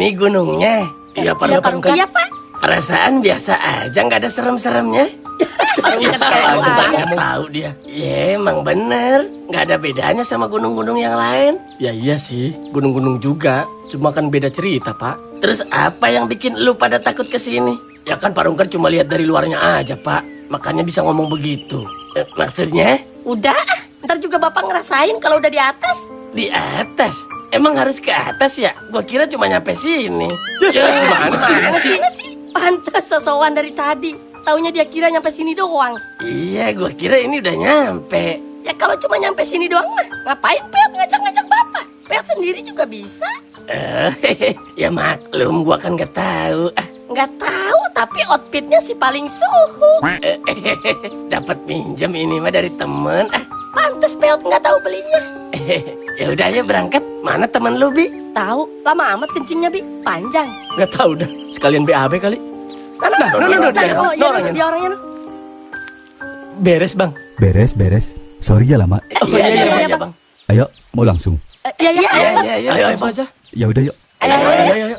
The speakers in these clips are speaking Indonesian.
Ini gunungnya. Iya, Parungkat. Iya, Pak. Perasaan biasa aja, nggak ada serem-seremnya. Parungkat kayak Aja aja. nggak tahu dia. Ya, emang bener. Nggak ada bedanya sama gunung-gunung yang lain. Ya iya sih, gunung-gunung juga. Cuma kan beda cerita, Pak. Terus apa yang bikin lu pada takut ke sini? Ya kan Parungkat cuma lihat dari luarnya aja, Pak. Makanya bisa ngomong begitu. Maksudnya? Udah, ntar juga Bapak ngerasain kalau udah di atas. Di atas? Emang harus ke atas ya? Gua kira cuma nyampe sini. Ya, gimana sih? Pantes sosokan dari tadi. Taunya dia kira nyampe sini doang. Iya, gua kira ini udah nyampe. Ya kalau cuma nyampe sini doang mah, ngapain Peot ngajak-ngajak Bapak? Peot sendiri juga bisa. Ya maklum, gua kan nggak tahu. Nggak tahu, tapi outfitnya si paling suhu. Dapat pinjam ini mah dari temen. Pantes Peot nggak tahu belinya. Ya udah ayo berangkat. Mana temen lu, Bi? Tahu, lama amat kencingnya, Bi. Panjang. Nggak tahu dah, sekalian BAB kali. Dia orangnya. Beres, Bang. Beres. Sorry ya lama. Iya, Bang. Ayo, mau langsung. Iya. Ayo aja. Ya udah yuk. Ayo.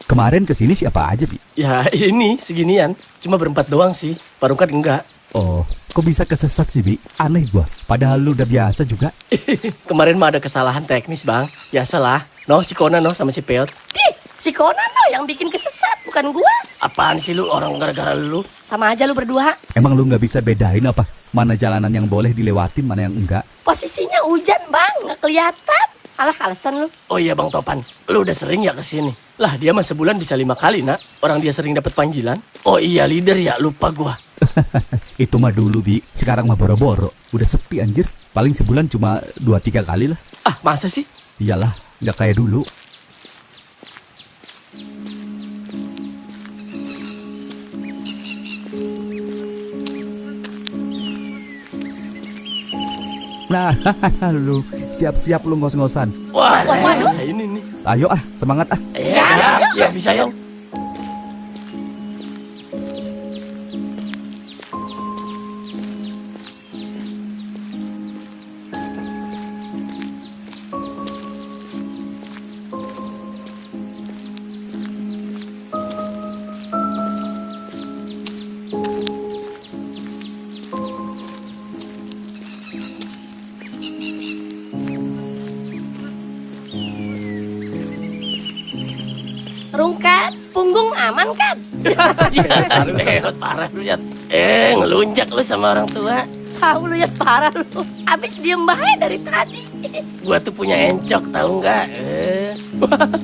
Kemarin kesini siapa aja, Bi? Ya ini seginian, cuma berempat doang sih. Parungkat enggak. Oh, kok bisa kesesat sih, Bi? Aneh gua. Padahal lu udah biasa juga. Kemarin mah ada kesalahan teknis, Bang. Biasalah. Si Kona sama si Peot. Si Conan yang bikin kesesat, bukan gua. Apaan sih lu, orang gara-gara lu? Sama aja lu berdua. Emang lu nggak bisa bedain apa? Mana jalanan yang boleh dilewatin, mana yang enggak? Posisinya hujan, Bang. Nggak kelihatan. Alah, alasan lu. Oh iya Bang Topan, lu udah sering ya kesini? Lah dia mah sebulan bisa 5 kali, Nak. Orang dia sering dapat panggilan. Oh iya leader ya, lupa gua. Itu mah dulu, Bi. Sekarang mah boro-boro. Udah sepi anjir. Paling sebulan cuma 2-3 kali lah. Masa sih? Iyalah, nggak kayak dulu. Nah, lu siap-siap lu ngos-ngosan. Wah, Ini nih. Ayo semangat siap, ya bisa yuk. Rungkat, punggung aman kan? Parah lu ya. Ngelunjak lu sama orang tua. Tahu lu ya, parah lu. Abis diem baik dari tadi. Gua tuh punya encok, tahu nggak?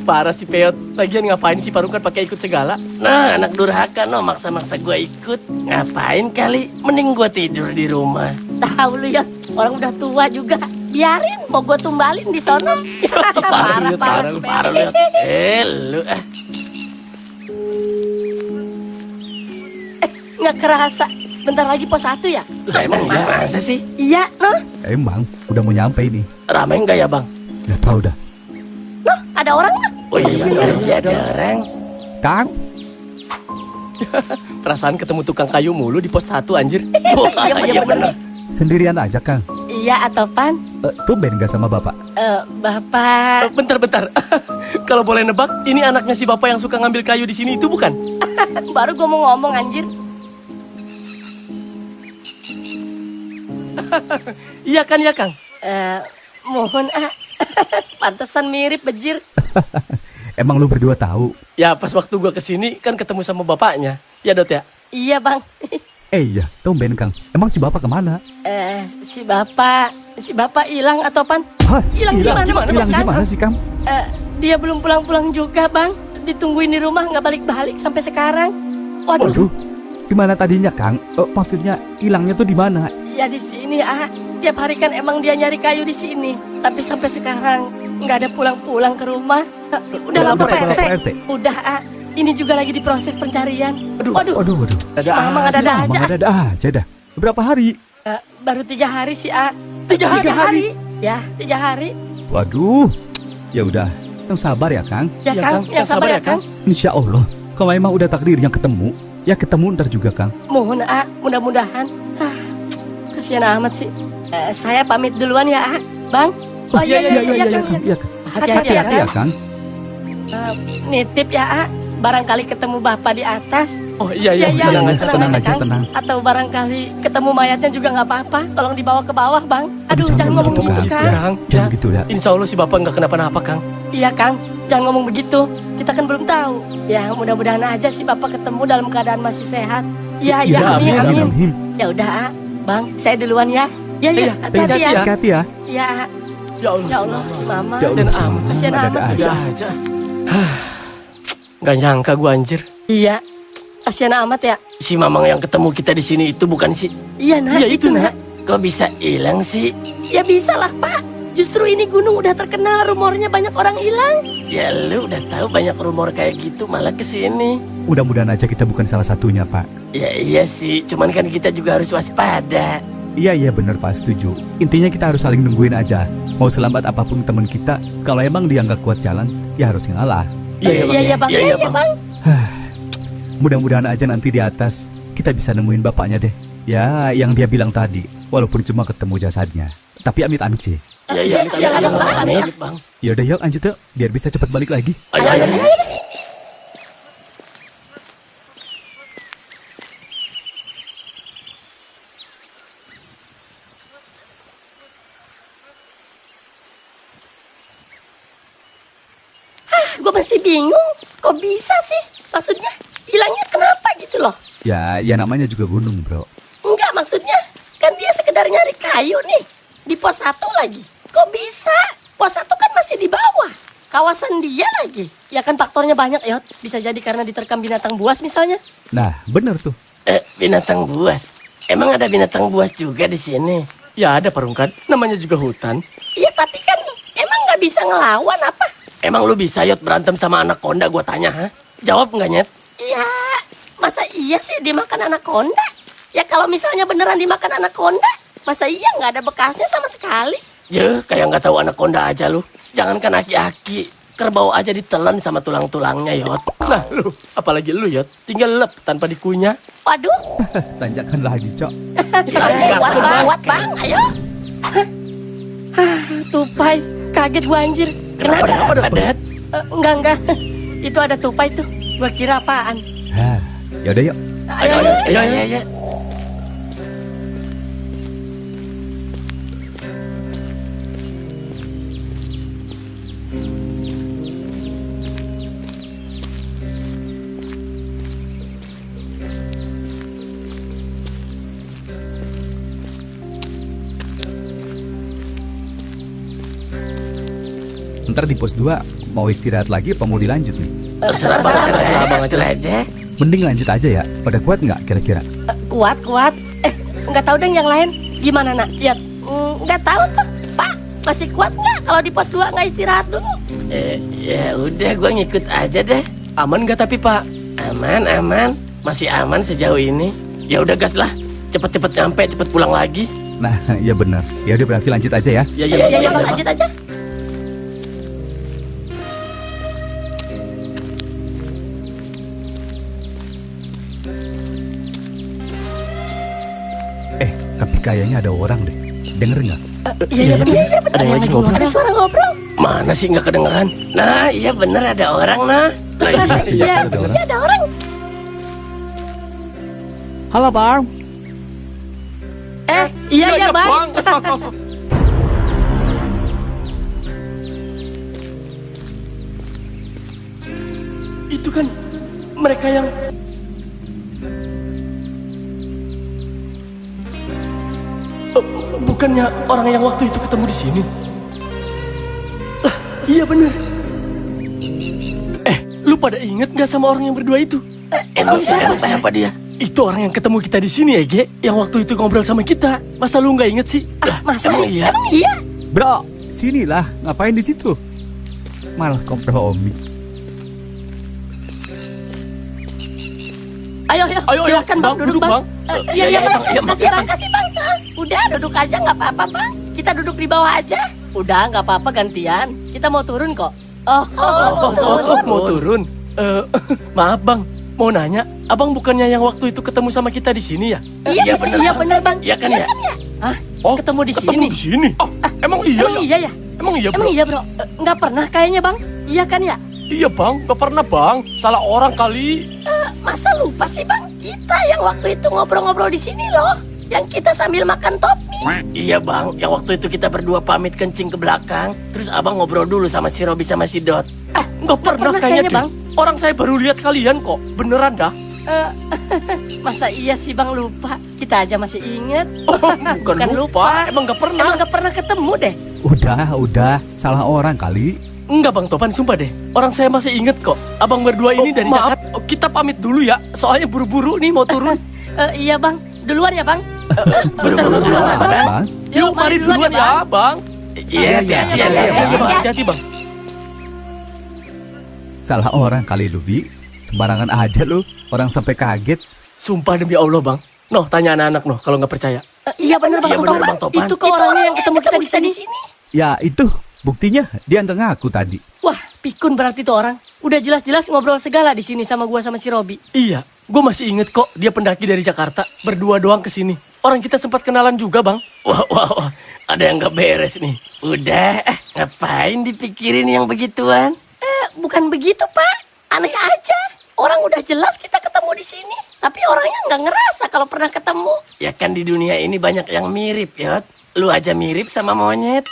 Parah si Peot. Lagian ngapain sih Parungkat pakai ikut segala? Nah, anak durhaka maksa-maksa gua ikut. Ngapain kali? Mending gua tidur di rumah. Tahu lu ya, orang udah tua juga. Biarin, mau gue tumbalin di sono. Parah lu. Lu nggak kerasa. Bentar lagi pos 1 ya? Lah emang masa sih? Iya, noh. Emang udah mau nyampe ini. Ramai nggak ya Bang? Nggak tahu dah. Noh, ada orang nggak? Oh iya ada orang. Kang, Perasaan ketemu tukang kayu mulu di pos 1 anjir. Iya bener. sendirian aja Kang. Iya, Atopan. Tumben nggak sama bapak? Bapak. Bentar. Kalau boleh nebak, ini anaknya si bapak yang suka ngambil kayu di sini itu bukan? Baru gue mau ngomong anjir. Iya kan ya Kang? Mohon pantesan mirip bejir. Emang lu berdua tahu? Ya pas waktu gua kesini kan ketemu sama bapaknya. Ya Dot ya? Iya Bang. Iya, tumben Kang. Emang si bapak kemana? Si bapak hilang Atopan. Hah? Hilang Gimana sih Kang? Dia belum pulang-pulang juga Bang. Ditungguin di rumah nggak balik-balik sampai sekarang. Waduh. Di mana tadinya Kang? Maksudnya hilangnya tuh di mana? Ya di sini Tiap hari kan emang dia nyari kayu di sini. Tapi sampai sekarang nggak ada pulang-pulang ke rumah. Udah lapor Pak RT. Udah Ini juga lagi diproses pencarian. Waduh. Ada Mama ada aja dah. Berapa hari? Baru 3 hari sih 3 hari? Ya 3 hari. Waduh. Ya udah, yang sabar ya Kang. Ya Kang, yang sabar ya Kang. Insya Allah, kalau emang udah takdirnya ketemu, ya ketemu ntar juga Kang. Mohon mudah-mudahan. Kasihan amat sih. Saya pamit duluan ya Bang. Oh iya iya iya Kang. Kang. Iya, Kang. Hati-hati ya Iya, Kang. Kang. Nitip ya A. Barangkali ketemu bapak di atas. Oh iya iya, Iya, tenang iya, aja. tenang aja, Kang. tenang. Atau barangkali ketemu mayatnya juga nggak apa-apa. Tolong dibawa ke bawah Bang. Aduh jangan ngomong gitu, gitu Kang. Kang. Kang, Jangan ya. gitu ya. Insya Allah si bapak nggak kenapa-napa, Kang. Iya Kang, jangan ngomong begitu. Kita kan belum tahu. Ya mudah-mudahan aja si bapak ketemu dalam keadaan masih sehat. Iya iya amin amin. Ya udah A. Bang, saya duluan ya. Iya iya, hati-hati ya. Hati-hati ya. Iya A. Ya Allah, Ya Allah si Mama. Ya Allah, Dan si amat Mama, kasihan ada-ada amat sih. aja. aja. Gak nyangka gua anjir. Iya. Kasihan amat ya. Si Mamang yang ketemu kita di sini itu bukan si... Iya nak. Iya, itu, Nak. Kok bisa hilang sih? Ya bisa lah Pak. Justru ini gunung udah terkenal rumornya banyak orang hilang. Ya lu udah tahu banyak rumor kayak gitu malah kesini. Mudah-mudahan aja kita bukan salah satunya, Pak. Ya iya sih, cuman kan kita juga harus waspada. Iya bener Pak, setuju. Intinya kita harus saling nungguin aja. Mau selambat apapun teman kita, kalau emang dia nggak kuat jalan, ya harus ngalah. Iya iya Bang. Iya, Iya Bang. Bang. Mudah-mudahan aja nanti di atas kita bisa nemuin bapaknya deh. Ya, yang dia bilang tadi, walaupun cuma ketemu jasadnya. Tapi amit-amit sih. Ya iya, Iya, Bang. amit, Bang. Ya udah yuk lanjut yuk, biar bisa cepat balik lagi. Ayo, ayo, ayo. Gue masih bingung. Kok bisa sih? Maksudnya hilangnya kenapa gitu loh? Ya namanya juga gunung bro. Enggak maksudnya. Kan dia sekedar nyari kayu nih. Di pos 1 lagi. Kok bisa? Pos 1 kan masih di bawah. Kawasan dia lagi. Ya kan faktornya banyak Yot. Bisa jadi karena diterkam binatang buas misalnya. Nah bener tuh. Binatang buas. Emang ada binatang buas juga di sini? Ya ada Parungkan, namanya juga hutan. Iya tapi kan emang nggak bisa ngelawan apa? Emang lu bisa Yot berantem sama anaconda gua tanya, ha? Jawab nggak, Nyet? Iya. Masa iya sih dimakan anaconda? Ya kalau misalnya beneran dimakan anaconda, masa iya nggak ada bekasnya sama sekali? Jeh, kayak nggak tahu anaconda aja lu. Jangankan aki-aki, kerbau aja ditelan sama tulang-tulangnya, Yot. Nah lu, apalagi lu Yot, tinggal lep tanpa dikunyah. Waduh, Tanjakan lagi cok. kuat bang, ayo. Tupai, kaget gua anjir. Kenapa, Dad? Enggak. Itu ada tupai tuh. Gua kira apaan. Hah, ya udah yuk. Ayo. Ayo. Ntar di pos 2 mau istirahat lagi apa mau dilanjut nih? Terserah Bang aja. Mending lanjut aja ya. Pada kuat nggak kira-kira? Kuat. Enggak tahu deh yang lain. Gimana nak? Ya, enggak tahu tuh. Pak, masih kuat nggak kalau di pos 2 nggak istirahat dulu? Ya udah, gua ngikut aja deh. Aman gak tapi Pak? Aman. Masih aman sejauh ini. Ya udah gas lah. Cepet-cepet nyampe, cepet pulang lagi. Nah, ya benar. Ya udah berarti lanjut aja ya. Ya, Bang, lanjut aja. Tapi kayaknya ada orang deh. Denger nggak? Iya benar. Ada yang lagi ngobrol. Ada suara ngobrol. Mana sih nggak kedengeran? Nah, iya bener ada orang, nah. Iya, ada orang. Halo bang. Iya bang. Itu kan mereka yang... Bukannya orang yang waktu itu ketemu di sini? Lah, iya bener. Lu pada inget gak sama orang yang berdua itu? Emang siapa dia? Itu orang yang ketemu kita di sini ya, Ge? Yang waktu itu ngobrol sama kita. Masa lu nggak inget sih? Masa emang sih? iya? Emang iya? Bro, sinilah. Ngapain di situ? Malah kompromi. Ayo, silakan bang, duduk bang. Iya bang, makasih bang. Udah duduk aja nggak apa-apa bang. Kita duduk di bawah aja. Udah nggak apa-apa gantian. Kita mau turun kok. Mau turun? Maaf bang, mau nanya. Abang bukannya yang waktu itu ketemu sama kita di sini ya? Iya benar bang. Iya kan ya? Hah? Oh, ketemu di ketemu sini. di sini. Oh, emang iya Emang ya? iya ya? Emang iya, Bro? Emang iya bro? Nggak pernah kayaknya bang. Iya kan ya? Iya, Bang. Gak pernah, Bang. Salah orang kali. Masa lupa sih bang? Kita yang waktu itu ngobrol-ngobrol di sini loh. Yang kita sambil makan topi. Iya bang, yang waktu itu kita berdua pamit kencing ke belakang. Terus abang ngobrol dulu sama si Robi sama si Dot. Gak pernah pernah kayaknya, kayaknya, Bang. Orang saya baru lihat kalian kok. Beneran dah. Masa iya sih bang lupa? Kita aja masih inget. Oh, bukan lupa. Emang gak pernah. Emang nggak pernah ketemu deh. Udah, salah orang kali. Enggak, Bang Topan, sumpah deh. Orang saya masih inget kok. Abang berdua ini dari maaf. Jakarta. Kita pamit dulu ya. Soalnya buru-buru nih mau turun. Iya bang, duluan ya bang. Buru-buru dulu Bang. bang. Bang, Yuk, mari duluan ya, Bang. Iya, iya, hati-hati iya, ya, iya, Bang. Iya, Bang. Hati-hati, Bang. salah orang kali lu, Bi. Sembarangan aja lu, orang sampai kaget. Sumpah demi Allah, Bang. Noh, tanya anak-anak noh kalau nggak percaya. Iya bener bang, Iya, bener, Bang Topan. Itu kok orangnya yang ketemu kita di sini. Ya itu, buktinya dia nggak ngaku tadi. Wah, pikun berarti tuh orang. Udah jelas-jelas ngobrol segala di sini sama gua sama si Robi. Iya, gue masih inget kok dia pendaki dari Jakarta. Berdua doang kesini. Orang kita sempat kenalan juga, Bang. Wah, ada yang gak beres nih. Udah, ngapain dipikirin yang begituan? Bukan begitu pak, aneh aja. Orang udah jelas kita ketemu di sini, tapi orangnya nggak ngerasa kalau pernah ketemu. Ya kan di dunia ini banyak yang mirip, Yot. Lu aja mirip sama monyet.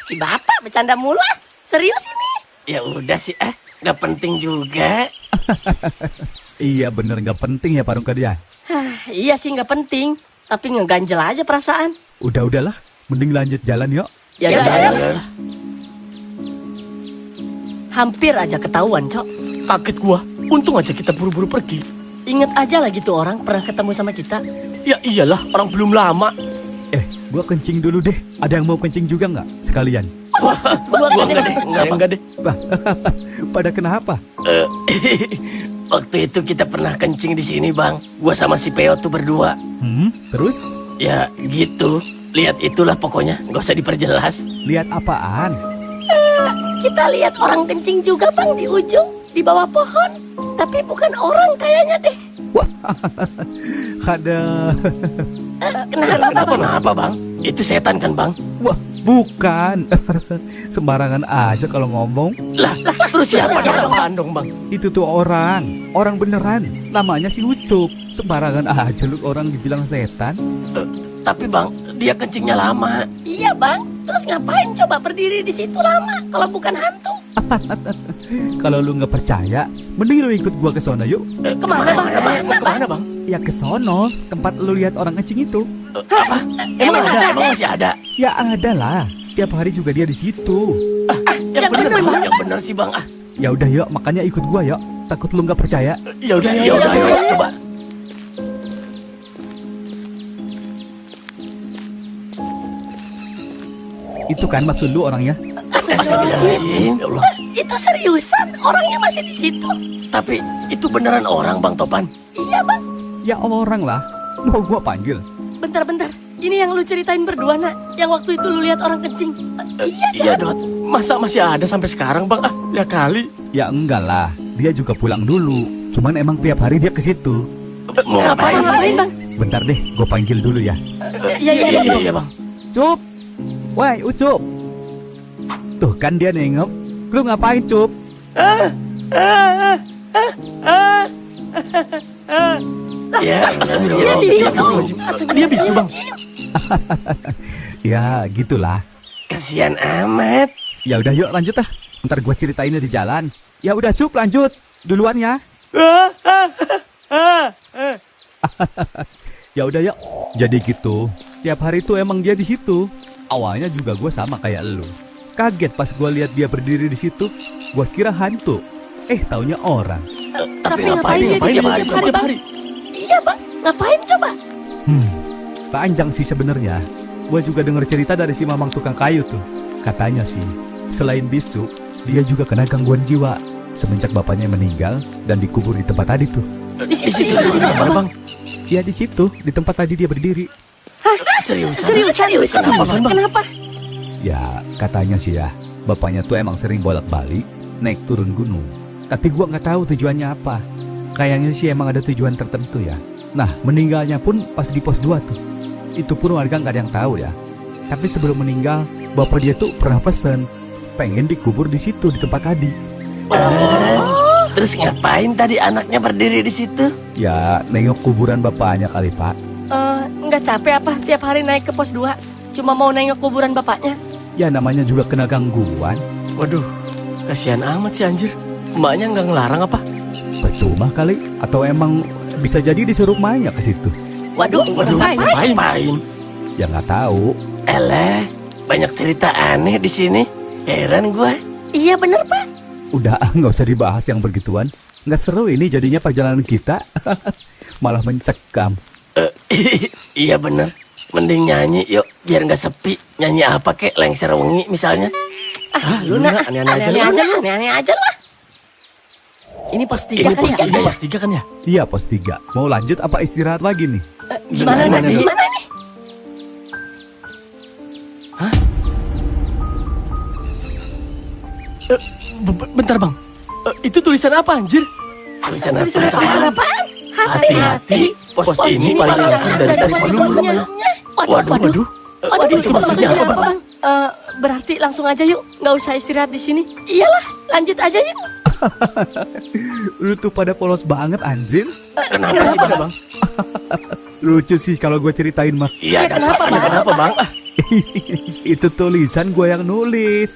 Si bapak bercanda mulu ah. Serius ini? Ya udah sih, gak penting juga. Iya bener nggak penting ya Parungka dia. Iya sih nggak penting, tapi ngeganjel aja perasaan. Udahlah, mending lanjut jalan yuk. Ya, Ya, udah, ya, ayo. ya. Hampir aja ketahuan, Cok. Kaget gua. Untung aja kita buru-buru pergi. Ingat aja lagi tuh orang pernah ketemu sama kita. Ya iyalah, orang belum lama. Gua kencing dulu deh. Ada yang mau kencing juga nggak? Sekalian. Gua enggak deh. Saya enggak deh. Pada kenapa? Waktu itu kita pernah kencing di sini, Bang. Gua sama si Peo tuh berdua. Terus? Ya gitu. Lihat itulah pokoknya, nggak usah diperjelas. Lihat apaan? Kita lihat orang kencing juga bang di ujung, di bawah pohon. Tapi bukan orang kayaknya deh. Ada. Kenapa, Bang? Itu setan kan, Bang? Wah, bukan. Sembarangan aja kalau ngomong. Lah, terus siapa dong? Dong, Bang. Itu tuh orang beneran. Namanya si Ucup. Sembarangan aja lu orang dibilang setan. Tapi, Bang, dia kencingnya lama. Iya bang. Terus ngapain coba berdiri di situ lama kalau bukan hantu? Kalau lu nggak percaya, mending lu ikut gua ke sono yuk. Kemana bang? Kemana, Bang? Ya ke sono, tempat lu lihat orang kencing itu. Emang ada? Emang masih ada? Ya ada lah. Tiap hari juga dia di situ. Yang bener, Bang. Yang bener sih, Bang. Ya udah yuk, makanya ikut gua yuk. Takut lu nggak percaya. Ya udah, ayo, coba. Itu kan maksud lu orangnya? Astagfirullahaladzim, ya Allah. Itu seriusan orangnya masih di situ. Tapi itu beneran orang, Bang Topan. Iya bang. Ya orang lah. Mau gua panggil? Bentar. Ini yang lu ceritain berdua nak. Yang waktu itu lu lihat orang kencing. Iya, Dot. Masa masih ada sampai sekarang, Bang? Ya kali. Ya enggak lah. Dia juga pulang dulu. Cuman emang tiap hari dia ke situ. Mau ngapain? Bang? Bentar deh, gua panggil dulu ya. Iya. Bang. Cup. Woi, Ucup. Tuh kan dia nengok. Lu ngapain, Cup? Ya, astagfirullah. Dia bisu, Bang. Ya, gitulah. Kasihan amat. Ya udah yuk lanjut ah. Ntar gua ceritainnya di jalan. Ya udah Cup, lanjut. Duluan ya. Ya udah yuk. Jadi gitu. Tiap hari tuh emang dia di situ. Awalnya juga gua sama kayak lu. Kaget pas gua lihat dia berdiri di situ. Gua kira hantu. Taunya orang. Tapi ngapain ngapain sih sih tiap tiap hari, hari? Bang? Tiap hari. Iya bang. Ngapain coba? Panjang sih sebenarnya. Gua juga denger cerita dari si mamang tukang kayu tuh. Katanya sih, selain bisu, dia juga kena gangguan jiwa semenjak bapaknya meninggal dan dikubur di tempat tadi tuh. Di situ gimana, Bang? Ya di situ, di tempat tadi dia berdiri. Seriusan. Kenapa? Ya, katanya sih ya, bapaknya tuh emang sering bolak-balik naik turun gunung. Tapi gua nggak tahu tujuannya apa. Kayaknya sih emang ada tujuan tertentu ya. Nah, meninggalnya pun pas di pos 2 tuh. Itu pun warga nggak ada yang tahu ya. Tapi sebelum meninggal, bapak dia tuh pernah pesen pengen dikubur di situ di tempat tadi. Terus ngapain tadi anaknya berdiri di situ? Ya, nengok kuburan bapaknya kali, Pak. Nggak capek apa tiap hari naik ke pos 2? Cuma mau nengok kuburan bapaknya. Ya namanya juga kena gangguan. Waduh, kasihan amat sih anjir. Emaknya nggak ngelarang apa? Percuma kali, atau emang bisa jadi disuruh Maya ke situ. Waduh, Ngapain? Ya nggak tahu. Eleh, banyak cerita aneh di sini. Heran gue. Iya bener Pak. Udah, nggak usah dibahas yang begituan. Nggak seru ini jadinya perjalanan kita. Malah mencekam. Iya bener. Mending nyanyi yuk, biar nggak sepi. Nyanyi apa kek, lengser wengi misalnya. Lu nak aneh-aneh aja lu. lah. Ini pos 3 Ini kan pos ya? tiga. Pos 3 kan ya? Iya, pos 3. Mau lanjut apa istirahat lagi nih? Gimana Gimana nih? nih? Gimana nih? Bentar bang, itu tulisan apa anjir? Tulisan Tulisan apa? apaan? Hati-hati, pos ini paling angker dari pos sebelumnya. Waduh. Waduh, Itu maksudnya apa, Bang? Berarti langsung aja yuk, nggak usah istirahat di sini. Iyalah, lanjut aja yuk. Lu tuh pada polos banget anjir. Kenapa sih bang? Lucu sih kalau gue ceritain mah. Iya, ada kenapa, apa-apanya, Bang? kenapa bang? Itu tulisan gue yang nulis.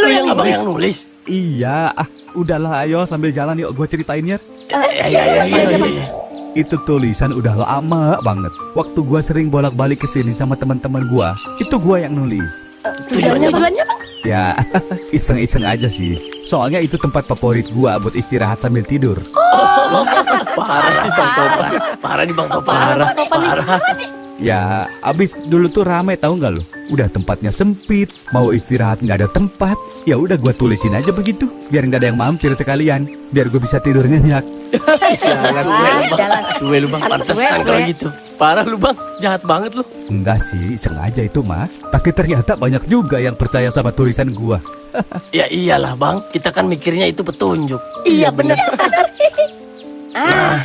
Lu yang Abang nulis? yang nulis? Iya, udahlah ayo sambil jalan yuk gue ceritainnya. Iya. Itu tulisan udah lama banget. Waktu gue sering bolak-balik ke sini sama teman-teman gue, itu gue yang nulis. Tujuannya Bang? Bang? Ya, iseng-iseng aja sih. Soalnya itu tempat favorit gue buat istirahat sambil tidur. Parah sih Bang Topan. Parah nih Bang Topan. Parah. Ya, abis dulu tuh rame tahu nggak lo? Udah tempatnya sempit, mau istirahat nggak ada tempat. Ya udah gue tulisin aja begitu, biar nggak ada yang mampir sekalian, biar gue bisa tidur nyenyak. Suwe lu bang, Pantesan kalau gitu. parah lu bang, jahat banget lu. Enggak sih, sengaja itu mah. Tapi ternyata banyak juga yang percaya sama tulisan gua. Ya iyalah Bang, kita kan mikirnya itu petunjuk. Iya bener.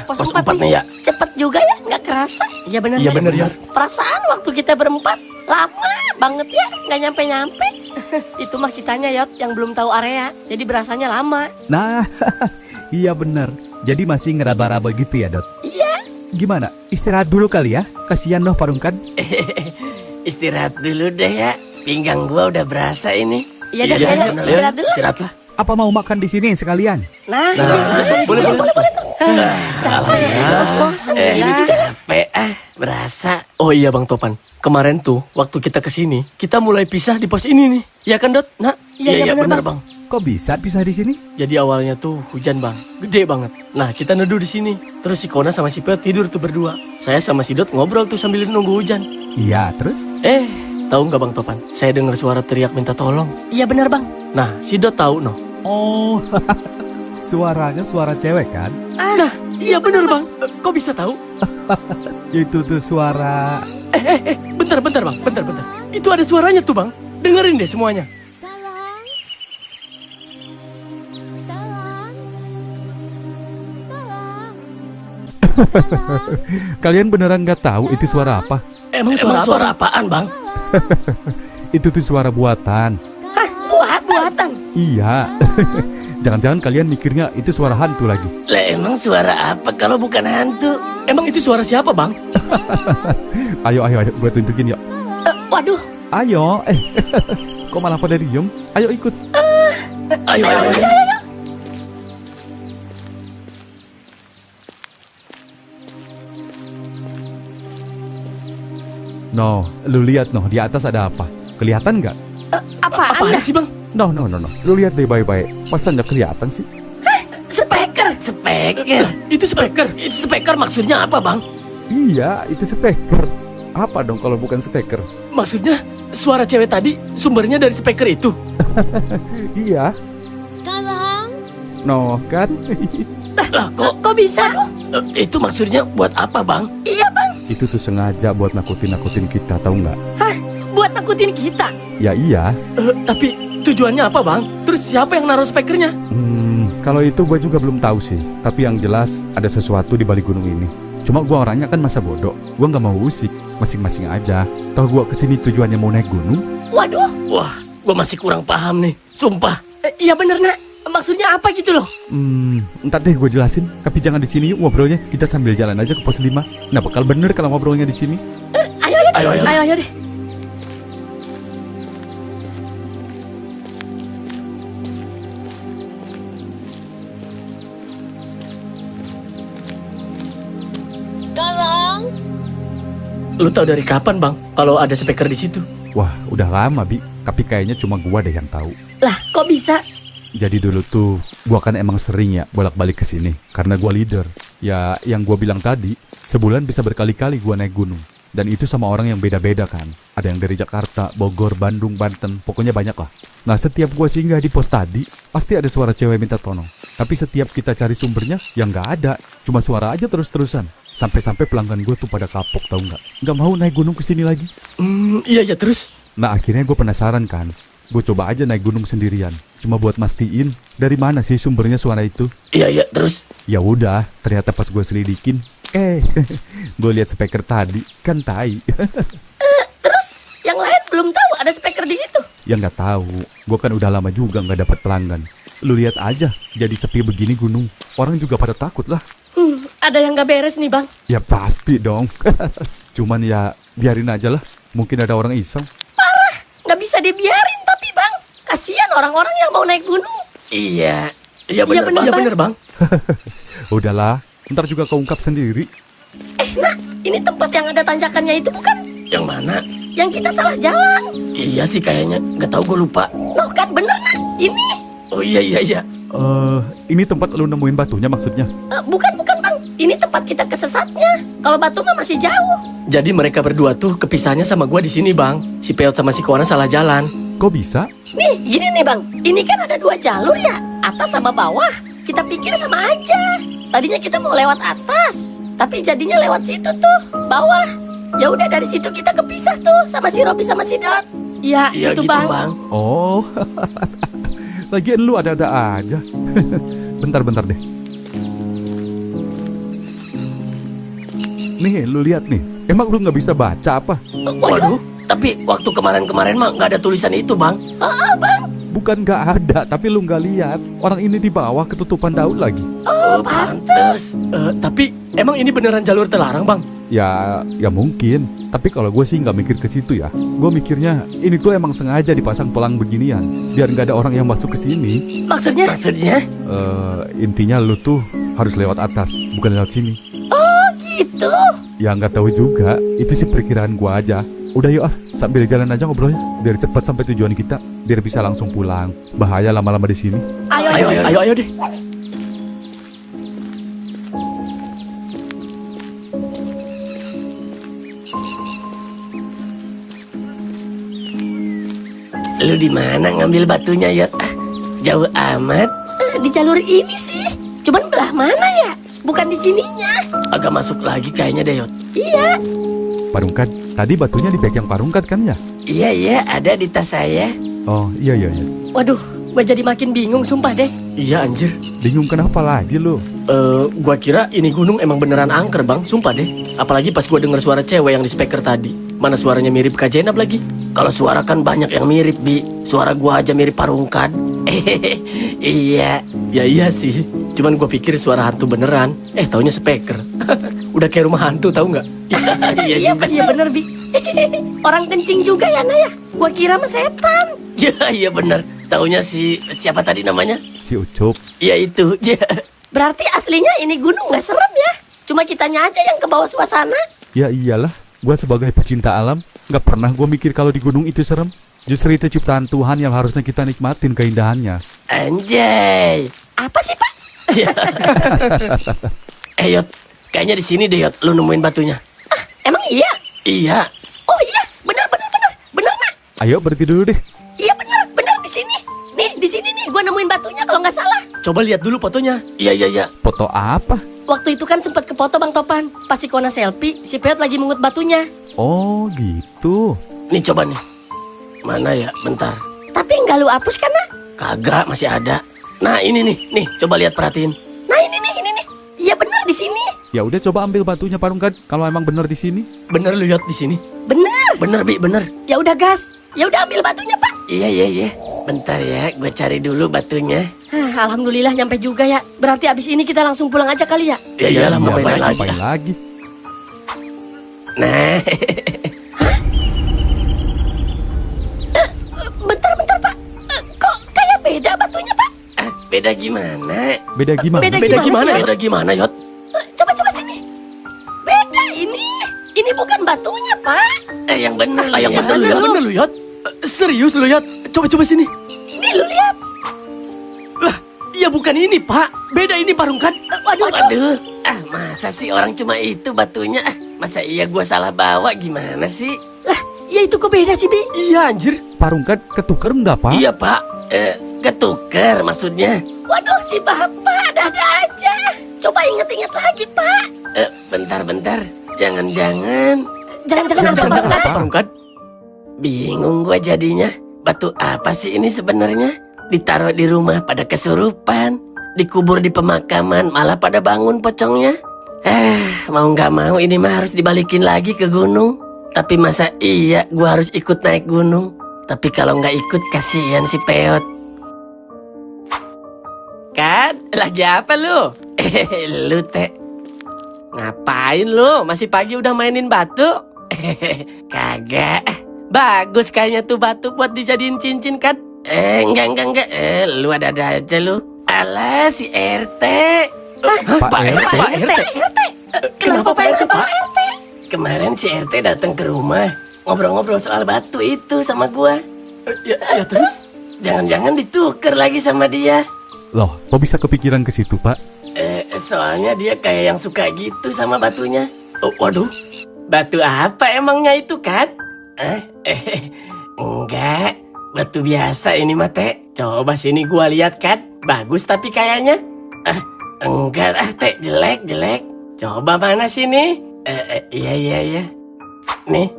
Pos 4 nih ya. Cepet juga ya, nggak kerasa. Iya bener. Iya bener ya. Perasaan waktu kita berempat lama banget ya, nggak nyampe-nyampe. Itu mah kitanya Yot yang belum tahu area, jadi berasanya lama. Nah, iya bener. Jadi masih ngeraba-raba gitu ya, Dot? Iya. Gimana? Istirahat dulu kali ya? Kasihan loh Parungkan. Istirahat dulu deh ya. Pinggang gua udah berasa ini. Iya dah, ayo istirahat dulu. Istirahatlah. Apa mau makan di sini sekalian? Nah, Boleh. capek, bos-bosan sih ya. Capek berasa. Oh iya bang Topan, kemarin tuh waktu kita kesini, kita mulai pisah di pos ini nih. Ya kan Dot? Nah, Iya bener Bang. Kok bisa pisah di sini? jadi awalnya tuh hujan bang, gede banget. Nah kita neduh di sini. Terus si Kona sama si Peo tidur tuh berdua. Saya sama si Dot ngobrol tuh sambil nunggu hujan. Iya, terus? Tahu nggak bang Topan? Saya dengar suara teriak minta tolong. Iya bener bang. Nah si Dot tahu noh. Oh, suaranya suara cewek kan? Nah iya bener bang. Kok bisa tahu? Itu tuh suara... Bentar bang, bentar. Itu ada suaranya tuh bang. Dengerin deh semuanya. Kalian beneran nggak tahu itu suara apa? Emang suara apaan Bang? Itu tuh suara buatan. Buatan. Iya. Jangan-jangan kalian mikirnya itu suara hantu lagi. Lah emang suara apa kalau bukan hantu? Emang itu suara siapa bang? Ayo, gue tunjukin yuk. Waduh. Ayo, kok malah pada diem? Ayo ikut. Ayo. No, lu lihat noh, di atas ada apa? Kelihatan nggak? Apaan Apaan dah? sih bang? No. Lu lihat deh baik-baik. Masa nggak kelihatan sih? Speaker. Itu speaker. Itu speaker maksudnya apa Bang? Iya, itu speaker. Apa dong kalau bukan speaker? Maksudnya suara cewek tadi sumbernya dari speaker itu. Iya. No, kan? Lah Kok bisa? itu maksudnya buat apa Bang? Iya bang. Itu tuh sengaja buat nakutin kita, tahu nggak? Buat nakutin kita. Ya iya. Tapi tujuannya apa bang? Terus siapa yang naruh speakernya? Kalau itu gue juga belum tahu sih. Tapi yang jelas ada sesuatu di balik gunung ini. Cuma gue orangnya kan masa bodoh. Gue nggak mau usik, masing-masing aja. Toh gue kesini tujuannya mau naik gunung. Waduh, Wah, gua masih kurang paham nih. Sumpah. iya bener nak. Maksudnya apa gitu loh? Ntar deh gue jelasin. Tapi jangan di sini yuk ngobrolnya. Kita sambil jalan aja ke pos 5. Nah bakal bener kalau ngobrolnya di sini. Ayo deh. Lu tahu dari kapan, Bang? Kalau ada speaker di situ? Wah udah lama Bi. Tapi kayaknya cuma gue deh yang tahu. Lah, kok bisa? Jadi dulu tuh gue kan emang sering ya bolak-balik ke sini karena gue leader. Ya yang gue bilang tadi, sebulan bisa berkali-kali gue naik gunung. Dan itu sama orang yang beda-beda kan. Ada yang dari Jakarta, Bogor, Bandung, Banten, pokoknya banyak lah. Nah setiap gue singgah di pos tadi, pasti ada suara cewek minta tolong. Tapi setiap kita cari sumbernya, ya nggak ada. Cuma suara aja terus-terusan. Sampai-sampai pelanggan gue tuh pada kapok tau nggak? Nggak mau naik gunung ke sini lagi. Iya terus. Nah akhirnya gue penasaran kan. Gue coba aja naik gunung sendirian. Cuma buat mastiin dari mana sih sumbernya suara itu. Iya terus. Ya udah, ternyata pas gue selidikin, gue lihat speaker tadi kan tai. Terus yang lain belum tahu ada speaker di situ. Ya nggak tahu, gue kan udah lama juga nggak dapat pelanggan. Lu lihat aja, jadi sepi begini gunung, orang juga pada takut lah. Ada yang nggak beres nih bang. Ya pasti dong. Cuman ya biarin aja lah, mungkin ada orang iseng. Nggak bisa dibiarin tapi bang. Kasihan orang-orang yang mau naik gunung. Iya bener, bener, Bang. bener, Bang. Udahlah, ntar juga keungkap sendiri. Nah, ini tempat yang ada tanjakannya itu bukan? Yang mana? Yang kita salah jalan. Iya sih kayaknya. Gak tahu gue lupa. Loh kan bener nah, ini. Oh iya. Ini tempat lu nemuin batunya maksudnya? Bukan bang. Ini tempat kita kesesatnya. Kalau batu mah masih jauh. Jadi mereka berdua tuh kepisahnya sama gue di sini, Bang. Si Peot sama si Koana salah jalan. Kok bisa? Nih, gini nih bang. Ini kan ada 2 jalur ya, atas sama bawah. Kita pikir sama aja. Tadinya kita mau lewat atas, tapi jadinya lewat situ tuh, bawah. Ya udah dari situ kita kepisah tuh sama si Robi sama si Dot. Iya, Iya itu gitu, bang. Oh, lagian lu ada-ada aja. Bentar deh. Nih, lu lihat nih. Emang lu nggak bisa baca apa? Waduh, tapi waktu kemarin-kemarin mah gak ada tulisan itu, Bang. Bukan nggak ada, tapi lu nggak lihat. Orang ini di bawah ketutupan daun lagi. Oh, pantes. Tapi emang ini beneran jalur terlarang, Bang? Ya mungkin. Tapi kalau gue sih nggak mikir ke situ ya. Gue mikirnya ini tuh emang sengaja dipasang pelang beginian, biar nggak ada orang yang masuk ke sini. Maksudnya? Intinya lu tuh harus lewat atas, bukan lewat sini. Gitu. Ya nggak tahu juga, itu sih perkiraan gua aja. Udah yuk sambil jalan aja ngobrolnya, biar cepat sampai tujuan kita, biar bisa langsung pulang. Bahaya lama-lama di sini. Ayo deh. Lu di mana ngambil batunya, Yot? Jauh amat. Di jalur ini sih. Cuman belah mana ya? Bukan di sininya. Agak masuk lagi kayaknya deh, Yot. Iya. Parungkat, tadi batunya di bag yang Parungkat kan ya? Iya, ada di tas saya. Oh iya. Waduh, gue jadi makin bingung sumpah deh. Iya, anjir. Bingung kenapa lagi lu? Gua kira ini gunung emang beneran angker, Bang. Sumpah deh. Apalagi pas gua denger suara cewek yang di speaker tadi. Mana suaranya mirip Kak Jenab lagi. Kalau suara kan banyak yang mirip, Bi. Suara gua aja mirip Parungkat. Iya. Ya iya sih. Cuman gua pikir suara hantu beneran. Taunya speaker. Udah kayak rumah hantu, tahu nggak? Iya bener Bi. Orang kencing juga ya Naya. Gua kira mah setan. Iya bener. Taunya si siapa tadi namanya? Si Ucup. Iya itu. Berarti aslinya ini gunung nggak serem ya? Cuma kitanya aja yang ke bawah suasana. Ya iyalah, gua sebagai pecinta alam nggak pernah gua mikir kalau di gunung itu serem. Justru itu ciptaan Tuhan yang harusnya kita nikmatin keindahannya. Anjay. Apa sih Pak? Yot, kayaknya di sini deh, Yot. Lu nemuin batunya. Emang iya? Iya. Oh iya, bener nak. Ayo berhenti dulu deh. Iya bener di sini. Nih di sini nih, gua nemuin batunya kalau nggak salah. Coba lihat dulu fotonya. Iya. Foto apa? Waktu itu kan sempat kefoto Bang Topan. Pas si Kona selfie, si Peot lagi mengut batunya. Oh gitu. Nih coba nih. Mana ya? Bentar. Tapi nggak lu hapus kan nak? Kagak, masih ada. Nah ini nih, coba lihat perhatiin. Nah ini nih. Iya bener di sini. Ya udah coba ambil batunya Parungkat kalau emang bener di sini. Bener lu Yot di sini? Bener. Bener Bi, bener. Ya udah gas. Ya udah ambil batunya, Pak. Iya. Bentar ya, gue cari dulu batunya. Alhamdulillah nyampe juga ya. Berarti abis ini kita langsung pulang aja kali ya. Ya iyalah, mau Iya, ngapain lagi? Nah, Bentar, Pak. Kok kayak beda batunya, Pak? beda gimana? Beda gimana? Beda Beda gimana sih, gimana? Beda gimana Yot? Coba sini. Beda ini. Ini bukan batunya, Pak. Yang bener, Yang ya. bener lu Yot, bener lu Yot. Serius lu Yot? Coba sini. Ini lu lihat. Lah, ya bukan ini Pak. Beda ini Parungkat. Waduh, masa sih orang cuma itu batunya? Masa iya gue salah bawa gimana sih? Lah, ya itu kok beda sih, Bi? Iya anjir. Parungkat ketuker enggak Pak? Iya Pak, ketuker maksudnya. Waduh, si Bapak ada-ada aja. Coba inget-inget lagi, Pak. Bentar, jangan-jangan. Jangan-jangan apa, Jangan Pak? apa Parungkat? Bingung gue jadinya. Batu apa sih ini sebenarnya? Ditaruh di rumah pada kesurupan, dikubur di pemakaman malah pada bangun pocongnya. Mau nggak mau ini mah harus dibalikin lagi ke gunung. Tapi masa iya gue harus ikut naik gunung? Tapi kalau nggak ikut kasihan si Peot. Kan, lagi apa lu? Lu teh Ngapain lu? Masih pagi udah mainin batu? kagak. Bagus kayaknya tuh batu buat dijadiin cincin kan? Enggak. Lu ada-ada aja lu. Alah si RT. Pak RT? Pak RT? Kenapa Pak RT, Pak? Kemarin si RT datang ke rumah, ngobrol-ngobrol soal batu itu sama gua. Ya terus? Jangan-jangan ditukar lagi sama dia. Loh, kok bisa kepikiran ke situ Pak? Soalnya dia kayak yang suka gitu sama batunya. Oh, waduh. Batu apa emangnya itu kan? Enggak, batu biasa ini mah teh. Coba sini gua lihat kan. Bagus tapi kayaknya. Enggak teh, jelek. Coba mana sini? Iya. Nih,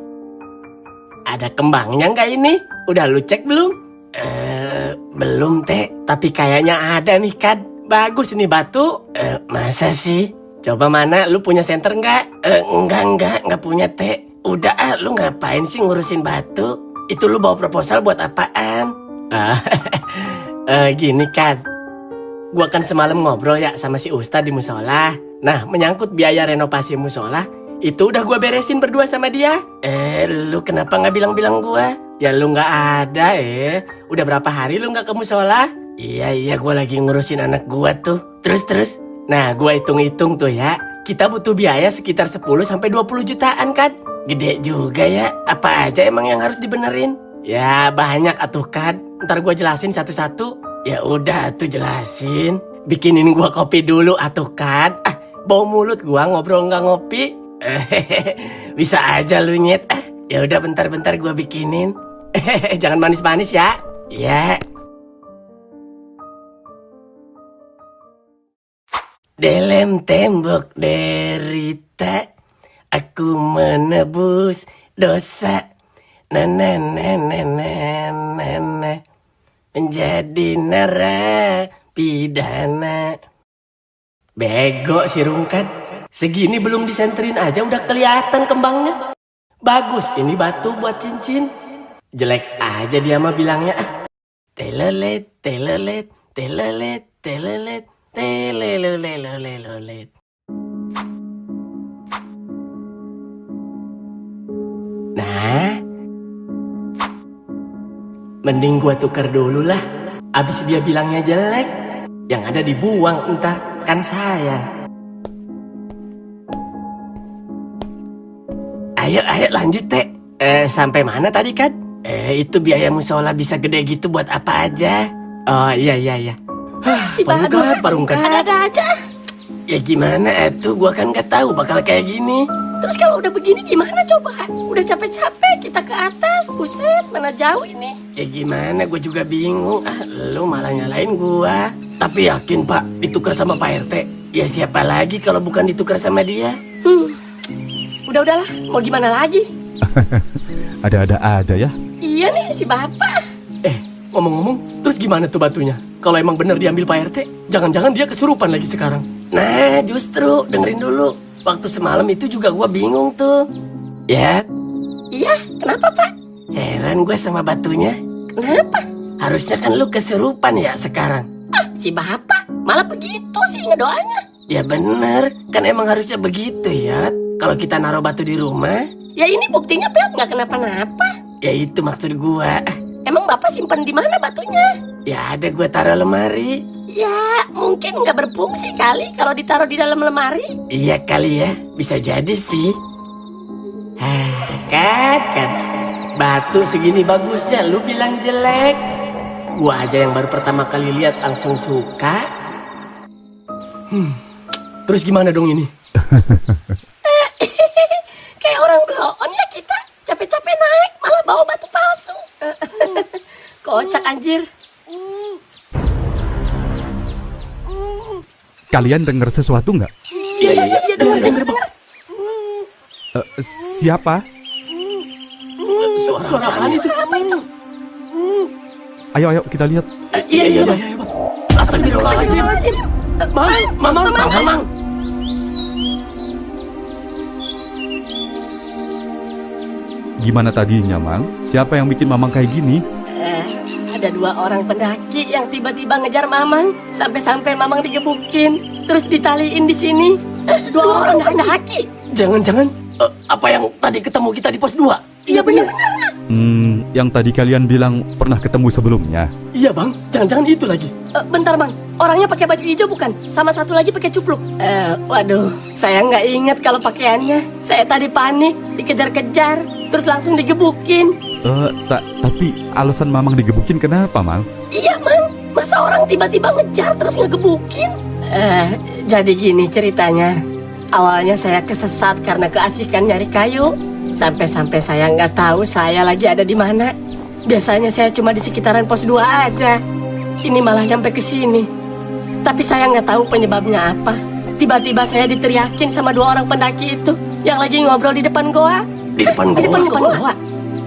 Ada kembangnya nggak ini? Udah lu cek belum? belum teh. Tapi kayaknya ada nih kan. Bagus nih batu. Masa sih? Coba mana? Lu punya senter nggak? Enggak punya teh. Udah lu ngapain sih ngurusin batu? Itu lu bawa proposal buat apaan? Gini kan. Gua kan semalam ngobrol ya sama si Ustadz di musola. Nah, menyangkut biaya renovasi musola, itu udah gua beresin berdua sama dia. Lu kenapa nggak bilang-bilang gua? Ya lu nggak ada Udah berapa hari lu nggak ke musola? Iya, gua lagi ngurusin anak gua tuh. Terus? Nah, gua hitung-hitung tuh ya. Kita butuh biaya sekitar 10-20 jutaan kan? Gede juga ya. Apa aja emang yang harus dibenerin? Ya banyak atuh kan. Ntar gua jelasin satu-satu. Ya udah tuh jelasin. Bikinin gua kopi dulu atuh kan. Bau mulut gua ngobrol nggak ngopi. Bisa aja lu nyet. Ya udah bentar gua bikinin. Jangan manis-manis ya. Ya. Dalam tembok derita, aku menebus dosa. Na menjadi narapidana. Bego si Rungkat. Segini belum disenterin aja udah kelihatan kembangnya. Bagus ini batu buat cincin. Jelek aja dia mah bilangnya. Telelet. Nah, mending gua tukar dulu lah. Abis dia bilangnya jelek, yang ada dibuang entar, kan sayang. Ayo lanjut teh. Sampai mana tadi kan? Itu biaya musola bisa gede gitu buat apa aja? Oh iya. Si Parungkat. Ada-ada aja. Ya gimana tuh, gua kan gak tahu bakal kayak gini. Terus kalau udah begini gimana coba? Udah capek-capek kita ke atas. Buset, mana jauh ini. Ya gimana, gue juga bingung. Lu malah nyalain gua. Tapi yakin Pak, ditukar sama Pak RT. Ya siapa lagi kalau bukan ditukar sama dia? Udahlah, mau gimana lagi? Ada-ada aja ya. Iya nih si Bapak. Ngomong-ngomong, terus gimana tuh batunya? Kalau emang bener diambil Pak RT, jangan-jangan dia kesurupan lagi sekarang. Nah, justru dengerin dulu. Waktu semalam itu juga gue bingung tuh. Ya, Iya, kenapa Pak? heran gue sama batunya. Kenapa? Harusnya kan lu kesurupan ya sekarang. Si Bapak malah begitu sih ngedoanya. Ya bener, kan emang harusnya begitu ya. Kalau kita naruh batu di rumah, Ya ini buktinya Pet nggak kenapa-napa. ya itu maksud gua. Emang Bapak simpen di mana batunya? Ya ada gua taruh lemari. Ya mungkin nggak berfungsi kali kalau ditaruh di dalam lemari. Iya kali ya, bisa jadi sih. Kan, batu segini bagusnya lu bilang jelek. Gua aja yang baru pertama kali lihat langsung suka. Terus gimana dong ini? Kayak orang belon ya kita. Capek-capek naik malah bawa batu palsu. Kocak anjir. Kalian dengar sesuatu nggak? Iya, denger Bang. Siapa? Suara apaan itu? Apa itu? Ayo kita lihat. Iya, Bang. Astagfirullahaladzim. Mamang. Gimana tadinya, Mang? Siapa yang bikin Mamang kayak gini? Ada 2 orang pendaki yang tiba-tiba ngejar Mamang. Sampai-sampai Mamang digebukin. Terus ditaliin di sini. 2 orang pendaki. Jangan-jangan apa yang tadi ketemu kita di pos 2? Iya benar. Yang tadi kalian bilang pernah ketemu sebelumnya. Iya, Bang. Jangan-jangan itu lagi. Bentar Bang, orangnya pakai baju hijau bukan? Sama satu lagi pakai cupluk. Waduh, saya nggak ingat kalau pakaiannya. Saya tadi panik, dikejar-kejar, terus langsung digebukin. Tapi alasan Mamang digebukin kenapa, Mang? Iya Mang, masa orang tiba-tiba ngejar terus ngegebukin? Jadi gini ceritanya. Awalnya saya kesesat karena keasikan nyari kayu. Sampai-sampai saya nggak tahu saya lagi ada di mana. Biasanya saya cuma di sekitaran pos 2 aja. Ini malah nyampe ke sini. Tapi saya nggak tahu penyebabnya apa. Tiba-tiba saya diteriakin sama 2 orang pendaki itu yang lagi ngobrol di depan goa. Di depan Di depan gua. goa.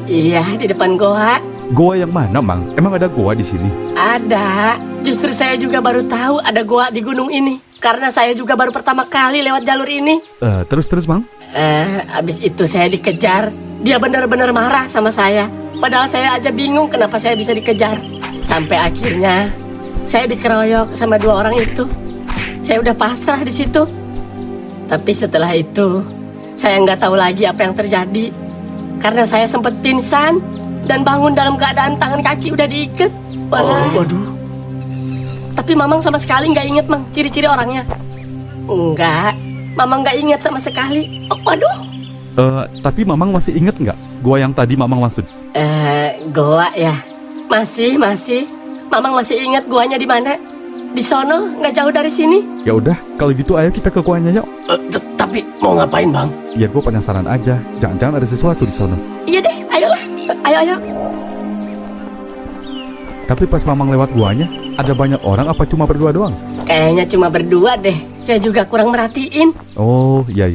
Iya, di depan goa. Goa yang mana, Mang? Emang ada goa di sini? Ada. Justru saya juga baru tahu ada goa di gunung ini. Karena saya juga baru pertama kali lewat jalur ini. Terus, Mang? Abis itu saya dikejar. Dia benar-benar marah sama saya. Padahal saya aja bingung kenapa saya bisa dikejar. Sampai akhirnya saya dikeroyok sama 2 orang itu. Saya udah pasrah di situ. Tapi setelah itu saya nggak tahu lagi apa yang terjadi. Karena saya sempat pingsan dan bangun dalam keadaan tangan kaki udah diikat. Waduh. Tapi Mamang sama sekali nggak inget Mang ciri-ciri orangnya. Enggak, Mamang nggak inget sama sekali. Waduh. Tapi Mamang masih inget nggak goa yang tadi Mamang maksud? Goa ya. Masih. Mamang masih ingat goanya di mana? Di sono, nggak jauh dari sini. Ya udah, kalau gitu ayo kita ke goanya yuk. Tapi mau ngapain, Bang? Ya gue penasaran aja. Jangan-jangan ada sesuatu di sono. Iya deh, ayolah. Ayo. Tapi pas Mamang lewat goanya, ada banyak orang apa cuma berdua doang? Kayaknya cuma berdua deh. Saya juga kurang merhatiin. Oh, iya.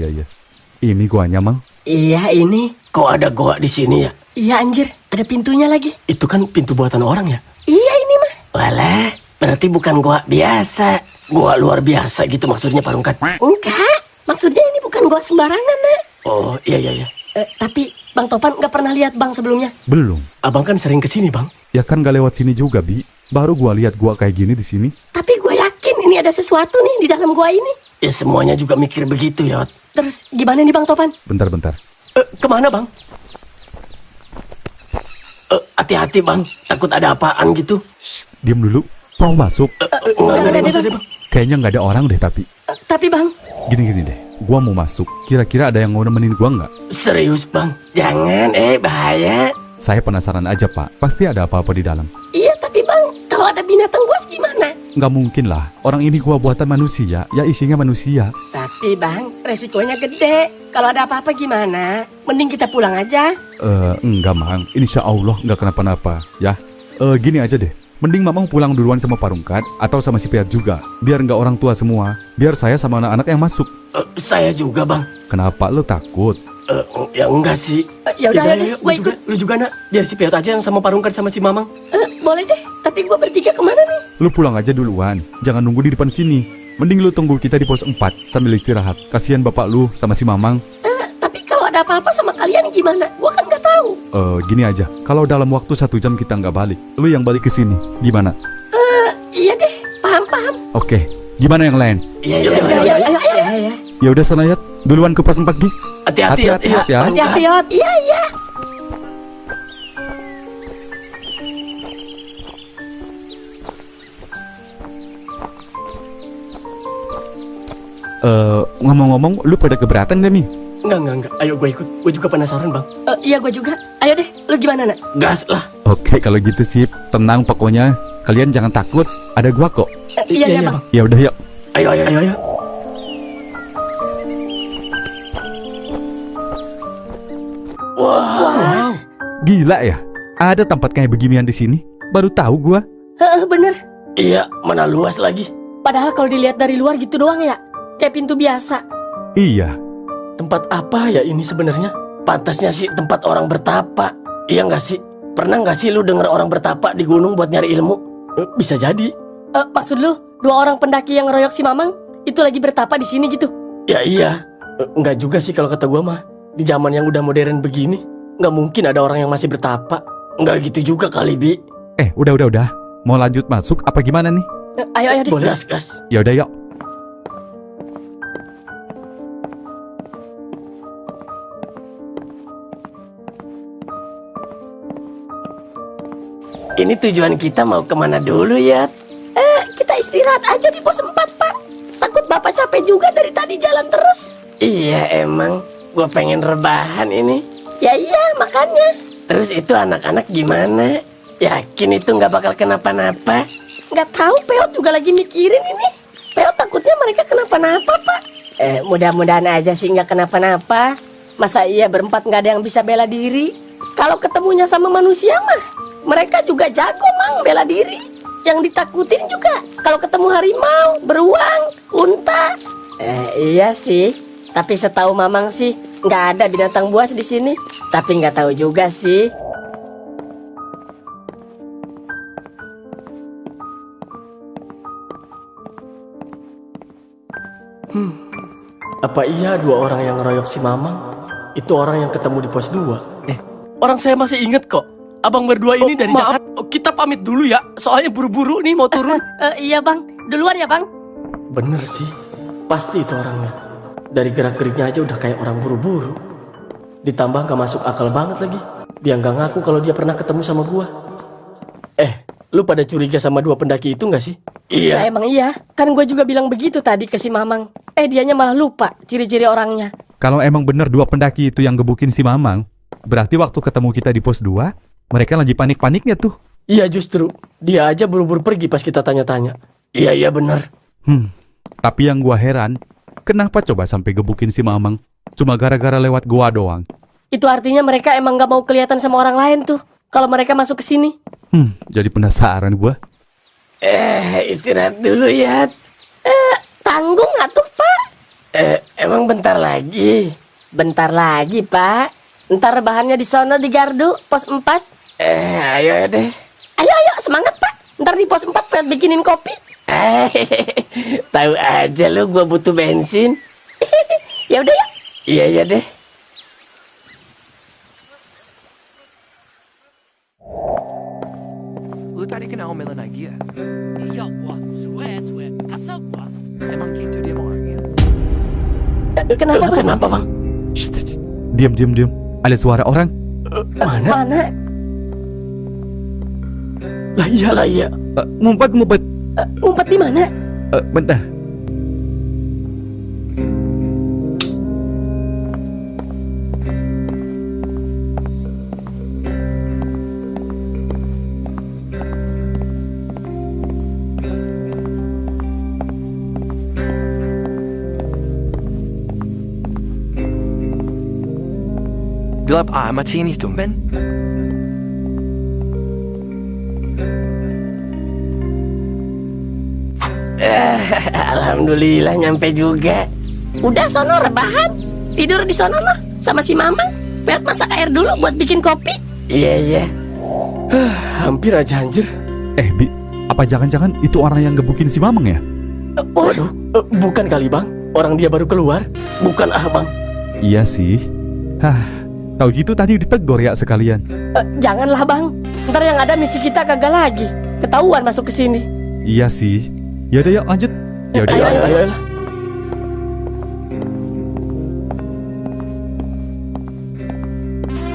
Ini goanya, Mang. Iya ini. Kok ada goa di sini ya? Iya anjir, ada pintunya lagi. Itu kan pintu buatan orang ya? Iya ini mah. Walah, berarti bukan goa biasa. Goa luar biasa gitu maksudnya, Parungkat. Enggak, maksudnya ini bukan goa sembarangan nak. Oh, iya. Tapi Bang Topan nggak pernah lihat Bang sebelumnya. Belum. Abang kan sering kesini, Bang. Ya kan gak lewat sini juga, Bi. Baru gua lihat gua kayak gini di sini. Tapi gue yakin ini ada sesuatu nih di dalam goa ini. Ya semuanya juga mikir begitu, Yot. Terus gimana nih Bang Topan? Bentar. Kemana, Bang? Hati-hati, Bang. Takut ada apaan gitu. Shh, diam dulu. Mau masuk? Nggak ada masalah deh, Bang. Kayaknya nggak ada orang deh, tapi. Tapi Bang, Gini deh. Gua mau masuk. Kira-kira ada yang mau nemenin gua nggak? Serius, Bang. Jangan, bahaya. Saya penasaran aja, Pak. Pasti ada apa-apa di dalam. iya tapi Bang, kalau ada binatang buas gimana? Nggak mungkin lah. Orang ini gua buatan manusia. Ya isinya manusia. Tapi Bang, resikonya gede. Kalau ada apa-apa gimana? Mending kita pulang aja. Enggak, Mang. Insya Allah nggak kenapa-napa. Ya. Gini aja deh. Mending Mamang pulang duluan sama Parungkat atau sama si Piat juga. Biar nggak orang tua semua. Biar saya sama anak-anak yang masuk. Saya juga, Bang. Kenapa lo takut? Ya enggak sih. Ya udah, Yaudah, gue ikut. Lu juga, Nak. Biar si Piat aja yang sama Parungkat sama si Mamang. Boleh deh, tapi gue bertiga kemana nih? Lu pulang aja duluan. Jangan nunggu di depan sini. Mending lu tunggu kita di pos 4 sambil istirahat. Kasihan bapak lu sama si Mamang. Tapi kalau ada apa-apa sama kalian gimana? Gua kan nggak tahu. Gini aja, kalau dalam waktu 1 jam kita nggak balik, lu yang balik ke sini. Gimana? Iya deh, paham. Oke, gimana yang lain? Ayo. Ya udah sana Yat, duluan ke pos 4 Gi. Hati-hati ya. Hati-hati, Yot. Iya. Ngomong-ngomong, lu pada keberatan gak, Mi? Enggak. Ayo gue ikut. Gue juga penasaran, Bang. Iya, gua juga. Ayo deh, lu gimana, Nak? Gas lah. Oke, kalau gitu sip. Tenang pokoknya. Kalian jangan takut, ada gua kok. Iya, Bang. Ya udah yuk. Ayo. Wow. Gila ya, ada tempat kayak beginian di sini. Baru tahu gua. Bener. Iya, mana luas lagi. Padahal kalau dilihat dari luar gitu doang ya, kayak pintu biasa. Iya. Tempat apa ya ini sebenarnya? Pantasnya sih tempat orang bertapa. Iya nggak sih? Pernah nggak sih lu denger orang bertapa di gunung buat nyari ilmu? Bisa jadi. Maksud lu, 2 orang pendaki yang ngeroyok si Mamang itu lagi bertapa di sini gitu? Ya iya. Nggak juga sih kalau kata gua mah. Di zaman yang udah modern begini, nggak mungkin ada orang yang masih bertapa. Nggak gitu juga kali, Bi. Udah. Mau lanjut masuk apa gimana nih? Ayo deh. Boleh. Gas. Ya udah yuk. Ini tujuan kita mau kemana dulu ya? Kita istirahat aja di pos 4, Pak. Takut Bapak capek juga dari tadi jalan terus. Iya emang, gue pengen rebahan ini. Ya iya, makanya. Terus itu anak-anak gimana? Yakin itu nggak bakal kenapa-napa? Nggak tahu, Peot juga lagi mikirin ini. Peot takutnya mereka kenapa-napa, Pak. Mudah-mudahan aja sih nggak kenapa-napa. Masa iya berempat nggak ada yang bisa bela diri? Kalau ketemunya sama manusia mah, mereka juga jago, Mang, bela diri. Yang ditakutin juga kalau ketemu harimau, beruang, unta. Iya sih, tapi setahu Mamang sih nggak ada binatang buas di sini. Tapi nggak tahu juga sih. Apa iya 2 orang yang ngeroyok si Mamang itu orang yang ketemu di pos 2? Orang saya masih inget kok. Abang berdua ini dari Jakarta. Kita pamit dulu ya, soalnya buru-buru nih mau turun. Iya, Bang. Duluan ya, Bang. Bener sih, pasti itu orangnya. Dari gerak-geriknya aja udah kayak orang buru-buru. Ditambah gak masuk akal banget lagi. Dia gak ngaku kalau dia pernah ketemu sama gua. Lu pada curiga sama 2 pendaki itu gak sih? Ya emang iya. Kan gue juga bilang begitu tadi ke si Mamang. Dianya malah lupa ciri-ciri orangnya. Kalau emang bener 2 pendaki itu yang gebukin si Mamang, berarti waktu ketemu kita di pos 2, mereka lagi panik-paniknya tuh. Iya justru, dia aja buru-buru pergi pas kita tanya-tanya. Iya bener. Tapi yang gua heran, kenapa coba sampai gebukin si Mamang? Cuma gara-gara lewat gua doang. Itu artinya mereka emang gak mau kelihatan sama orang lain tuh kalau mereka masuk ke sini. Jadi penasaran gua. Istirahat dulu ya. Tanggung atuh, Pak. Emang bentar lagi? Bentar lagi, Pak. Ntar rebahannya di sono di gardu pos 4. Ayo deh. Ayo semangat, Pak. Ntar di pos 4 Peot bikinin kopi. Tahu aja lu gua butuh bensin. Ya udah ya. Iya deh. Lu tadi kenal Melanagia? Iya, wah, sweat. Asal gua emang gitu dia orangnya. Kenapa, Bang? Diam. Ada suara orang. Mana? Lah iya. Ngumpet. Ngumpet di mana? Bentar. Gelap amat sih ini tumben. Alhamdulillah nyampe juga. Udah sono rebahan. Tidur di sono noh sama si Mamang. Peot masak air dulu buat bikin kopi. Iya. Hampir aja anjir. Bi, apa jangan-jangan itu orang yang gebukin si Mamang ya? Waduh, bukan kali bang. Orang dia baru keluar. Bukan bang. Iya sih. Tahu gitu tadi ditegur ya sekalian. Janganlah bang, ntar yang ada misi kita gagal lagi. Ketahuan masuk ke sini. Iya sih. Ya udah yuk lanjut. Ya udah. Ayo.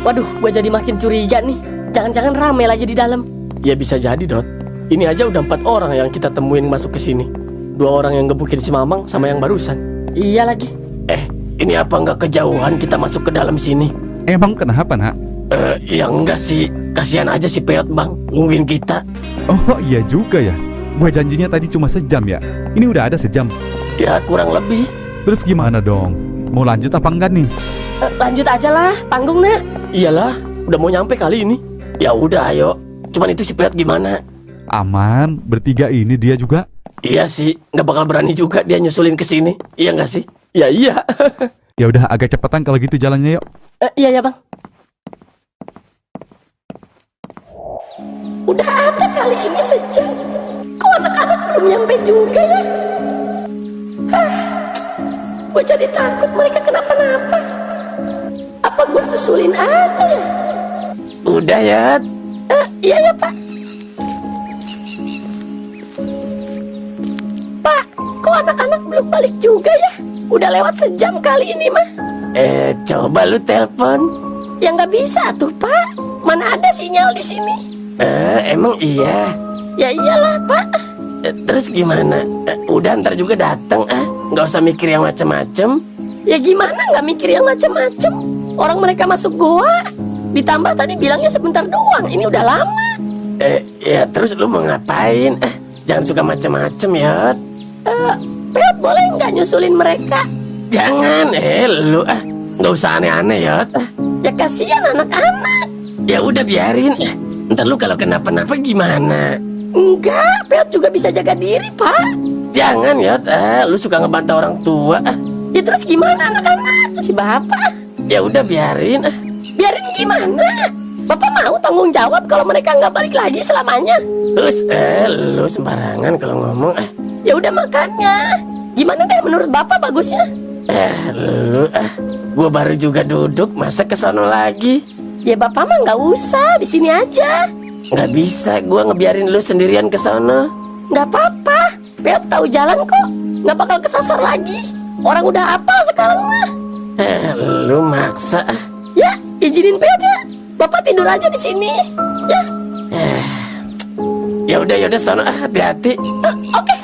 Waduh, gue jadi makin curiga nih. Jangan-jangan rame lagi di dalam. Ya bisa jadi Dot. Ini aja udah 4 orang yang kita temuin masuk ke sini. 2 orang yang gebukin si Mamang sama yang barusan. Iya lagi. Ini apa nggak kejauhan kita masuk ke dalam sini? Emang kenapa nak? Ya enggak sih. Kasihan aja si Peot bang, nungguin kita. Oh iya juga ya. Gua janjinya tadi cuma sejam ya. Ini udah ada sejam. Ya kurang lebih. Terus gimana dong? Mau lanjut apa enggak nih? Lanjut aja lah, tanggung nak. Iyalah, udah mau nyampe kali ini. Ya udah ayo. Cuman itu si Peot gimana? Aman, bertiga ini dia juga. Iya sih, nggak bakal berani juga dia nyusulin ke sini. Iya nggak sih? Ya iya. Ya udah agak cepetan kalau gitu jalannya yuk. Iya ya bang. Udah ada kali ini sejam. Kok anak-anak belum nyampe juga ya? Gue jadi takut mereka kenapa-napa. Apa gue susulin aja ya? Udah ya. Iya ya pak. Pak, kok anak-anak belum balik juga ya? Udah lewat sejam kali ini mah. Coba lu telepon. Ya nggak bisa tuh pak. Mana ada sinyal di sini? Emang iya. Ya iyalah pak. Terus gimana? Udah ntar juga dateng nggak usah mikir yang macem-macem. Ya gimana nggak mikir yang macem-macem? Orang mereka masuk goa. Ditambah tadi bilangnya sebentar doang. Ini udah lama. Ya terus lu mau ngapain? Jangan suka macem-macem ya. Peot boleh nggak nyusulin mereka? Jangan, lu nggak usah aneh-aneh ya. Ya kasihan anak-anak. Ya udah biarin. Ntar lu kalau kenapa-napa gimana? Enggak, Peot juga bisa jaga diri pak. Jangan ya, lu suka ngebantah orang tua. Ya terus gimana anak-anak? Si bapak? Ya udah biarin. Biarin gimana? Bapak mau tanggung jawab kalau mereka nggak balik lagi selamanya? Terus, lu sembarangan kalau ngomong. Ya udah makanya. Gimana deh menurut bapak bagusnya? Gua baru juga duduk, masa kesono lagi? Ya bapak mah nggak usah, di sini aja. Nggak bisa, gua ngebiarin lu sendirian kesono. Nggak apa-apa, Peot tahu jalan kok. Nggak bakal kesasar lagi. Orang udah hafal sekarang mah. Lu maksa. Ya, izinin Peot ya. Bapak tidur aja di sini. Ya. Ya udah sono, hati-hati. Oke.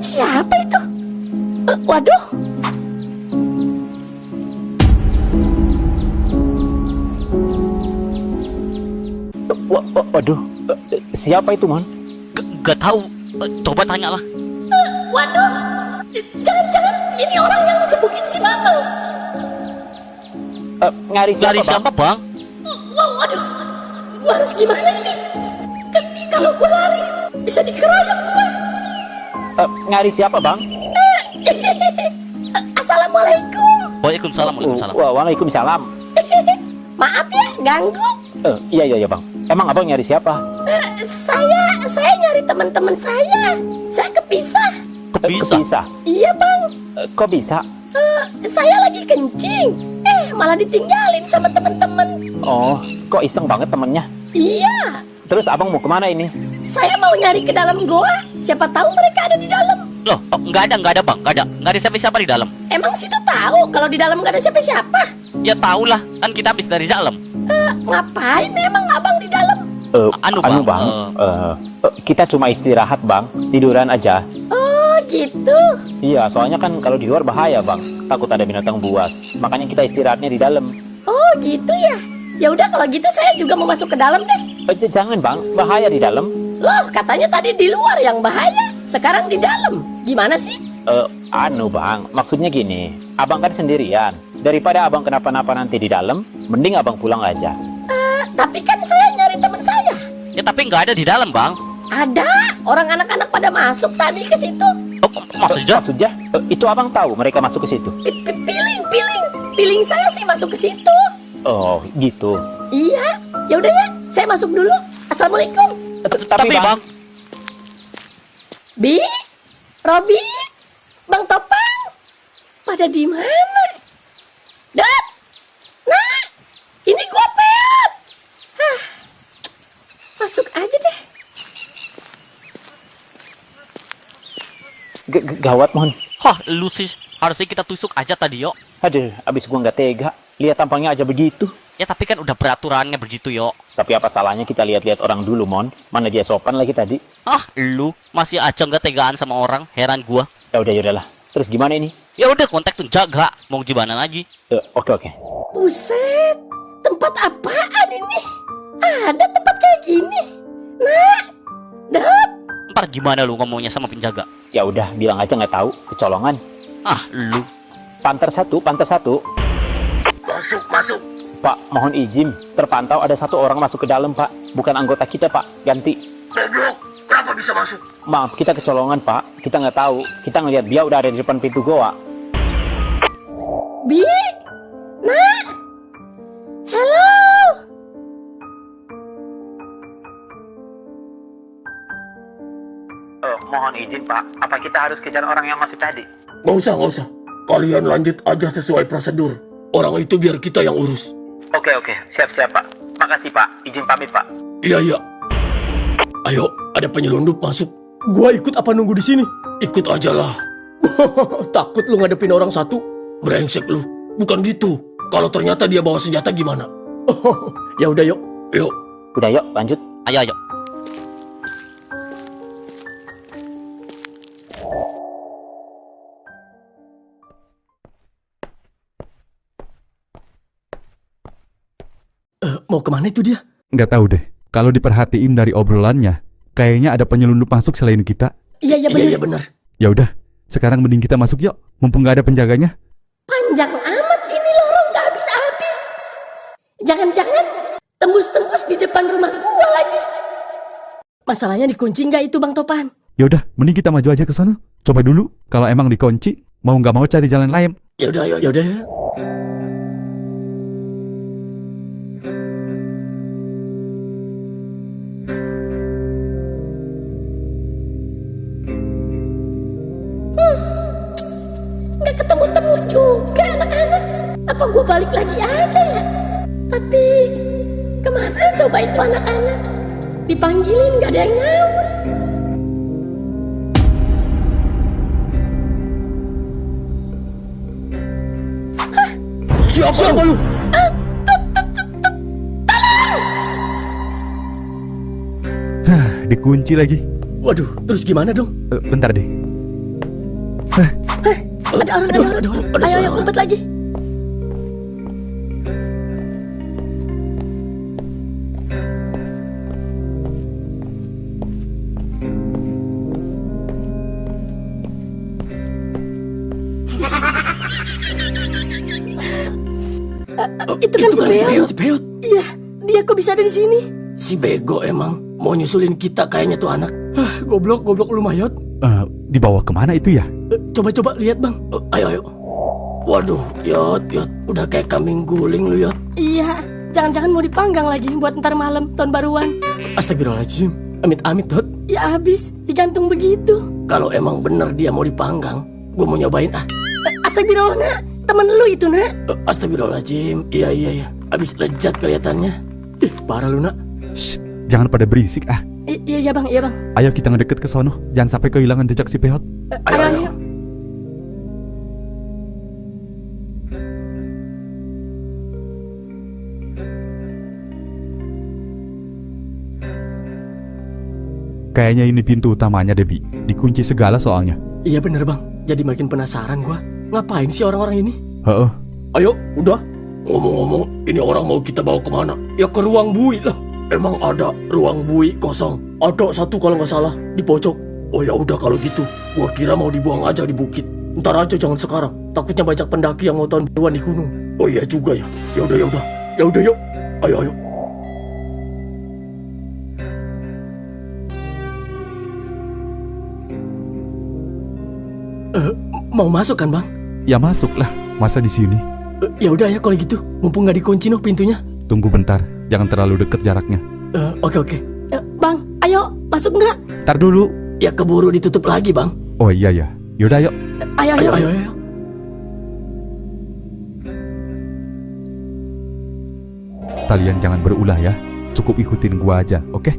Siapa itu? Waduh. Waduh, siapa itu, Mon? Gak tahu. Coba tanyalah. Waduh. Jangan-jangan ini orang yang ngegebukin si Mamang. Ngari siapa, Dari siapa, Bang? Waduh. Gua harus gimana ini? Kalau gua lari bisa dikeroyok gua. Ngari siapa, Bang? Assalamualaikum. Waalaikumsalam. Waalaikumsalam. Maaf ya, ganggu. Iya, Bang. Emang Abang nyari siapa? Saya nyari teman-teman saya. Saya kepisah. Kepisah? Iya, Bang. Kok bisa? Saya lagi kencing. Malah ditinggalin sama teman-teman. Oh, kok iseng banget temennya? Iya. Terus Abang mau kemana ini? Saya mau nyari ke dalam goa. Siapa tahu mereka ada di dalam. Loh, nggak ada, Bang. Nggak ada siapa-siapa di dalam. Emang situ tahu kalau di dalam nggak ada siapa-siapa? Ya tahulah, kan kita habis dari dalam. Ngapain emang abang di dalam? Bang. Kita cuma istirahat, Bang. Tiduran aja. Oh gitu. Iya, soalnya kan kalau di luar bahaya, Bang. Takut ada binatang buas. Makanya kita istirahatnya di dalam. Oh gitu ya. Ya udah kalau gitu saya juga mau masuk ke dalam deh. Jangan, Bang. Bahaya di dalam. Loh, katanya tadi di luar yang bahaya. Sekarang di dalam. Gimana sih? Bang. Maksudnya gini. Abang kan sendirian. Daripada abang kenapa-napa nanti di dalam, mending abang pulang aja. Tapi kan saya nyari teman saya. Ya tapi nggak ada di dalam, Bang. Ada orang anak-anak pada masuk tadi ke situ. Oh, maksudnya? Maksudnya, itu abang tahu mereka masuk ke situ? Piling saya sih masuk ke situ. Oh, gitu. Iya, ya udah ya, saya masuk dulu. Assalamualaikum. Tapi Bang, Bi, Robi, Bang Topang, pada di mana? Dat, nah, ini gua Peot. Hah, masuk aja deh. Gawat, Mon. hah, lu sih harusnya kita tusuk aja tadi, yo. Aduh, abis gua nggak tega. Lihat tampangnya aja begitu. Ya tapi kan udah peraturannya begitu, yo. Tapi apa salahnya kita lihat-lihat orang dulu, Mon? Mana dia sopan lagi tadi? Ah, lu masih aja nggak tegaan sama orang, heran gua. Ya udahlah. Terus gimana ini? Ya udah kontak tuh jaga, mau gimana lagi? Oke. Buset, tempat apaan ini? Ada tempat kayak gini? Nah, Dat, Ntar gimana lu ngomongnya sama penjaga? Ya udah, bilang aja nggak tahu, kecolongan. Ah, lu. Panter satu. Masuk. Pak, mohon izin. Terpantau ada satu orang masuk ke dalam, Pak. Bukan anggota kita, Pak. Ganti. Goblok, kenapa bisa masuk? Maaf, kita kecolongan, Pak. Kita nggak tahu. Kita ngelihat dia udah ada di depan pintu goa. Bi, Nah, hello. Mohon izin, Pak. Apa kita harus kejar orang yang masih tadi? Nggak usah. Kalian lanjut aja sesuai prosedur. Orang itu biar kita yang urus. Oke. Siap, Pak. Makasih, Pak. Izin pamit, Pak. Iya. Ayo, ada penyelundup masuk. Gua ikut apa nunggu di sini? Ikut aja lah. Takut lu ngadepin orang satu? Brengsek lu. Bukan gitu. Kalau ternyata dia bawa senjata gimana? Ya udah yuk. Udah, yuk, lanjut. Ayo. Mau kemana itu dia? Nggak tahu deh. Kalau diperhatiin dari obrolannya, kayaknya ada penyelundup masuk selain kita. Iya benar. Ya udah, sekarang mending kita masuk yuk. Mumpung nggak ada penjaganya. Panjang amat ini lorong nggak habis-habis. Jangan-jangan tembus-tembus di depan rumah gua lagi. Masalahnya dikunci nggak itu Bang Topan? Ya udah, mending kita maju aja ke sana. Coba dulu. Kalau emang dikunci, mau nggak mau cari jalan lain. Ya udah. Nggak ketemu-temu juga anak-anak. Apa gua balik lagi aja ya? Tapi kemana coba itu anak-anak? Dipanggilin nggak ada yang nyaut. Siapa lu? Hah, dikunci lagi. Waduh, terus gimana dong? Bentar deh. Ada orang. Ada Ayo, suara. ngumpet lagi. Itu kan si Beot. Iya, dia kok bisa ada di sini? Si bego emang mau nyusulin kita kayaknya tuh anak. Goblok lu Mayot. Dibawa kemana itu ya? Coba lihat Bang. Ayo. Waduh, Yot, udah kayak kambing guling lu Yot. Iya, jangan-jangan mau dipanggang lagi buat ntar malam tahun baruan. Astagfirullahaladzim. Amit-amit Dot. Ya habis, digantung begitu. Kalau emang bener dia mau dipanggang, gue mau nyobain ah. Astagfirullah, nak. Temen lu itu, nak. Astagfirullahaladzim. Iya. Abis lezat kelihatannya. Ih, parah lu nak. Shh, jangan pada berisik ah. Iya bang. Ayo kita ngedeket ke sono. Jangan sampai kehilangan jejak si Peot. Ayo. Kayaknya ini pintu utamanya Debi. Dikunci segala soalnya. Iya bener Bang. Jadi makin penasaran gua. Ngapain sih orang-orang ini? Heeh. Ayo, udah. Ngomong-ngomong, ini orang mau kita bawa kemana? Ya ke ruang bui lah. Emang ada ruang bui kosong? Ada satu kalau nggak salah di pojok. Oh ya udah kalau gitu, gua kira mau dibuang aja di bukit. Ntar aja jangan sekarang. Takutnya banyak pendaki yang mau tahun baruan di gunung. Oh iya juga ya. Ya udah. Yuk. Ayo. Mau masuk kan, Bang? Ya masuklah, masa di sini? Ya udah ya kalau gitu. Mumpung nggak dikunci noh pintunya. Tunggu bentar, jangan terlalu deket jaraknya. Oke. Bang, ayo masuk nggak? Ntar dulu. Ya keburu ditutup lagi, Bang. Oh iya ya, yaudah yuk. Ayo. Ayo. Kalian jangan berulah ya. Cukup ikutin gua aja, oke?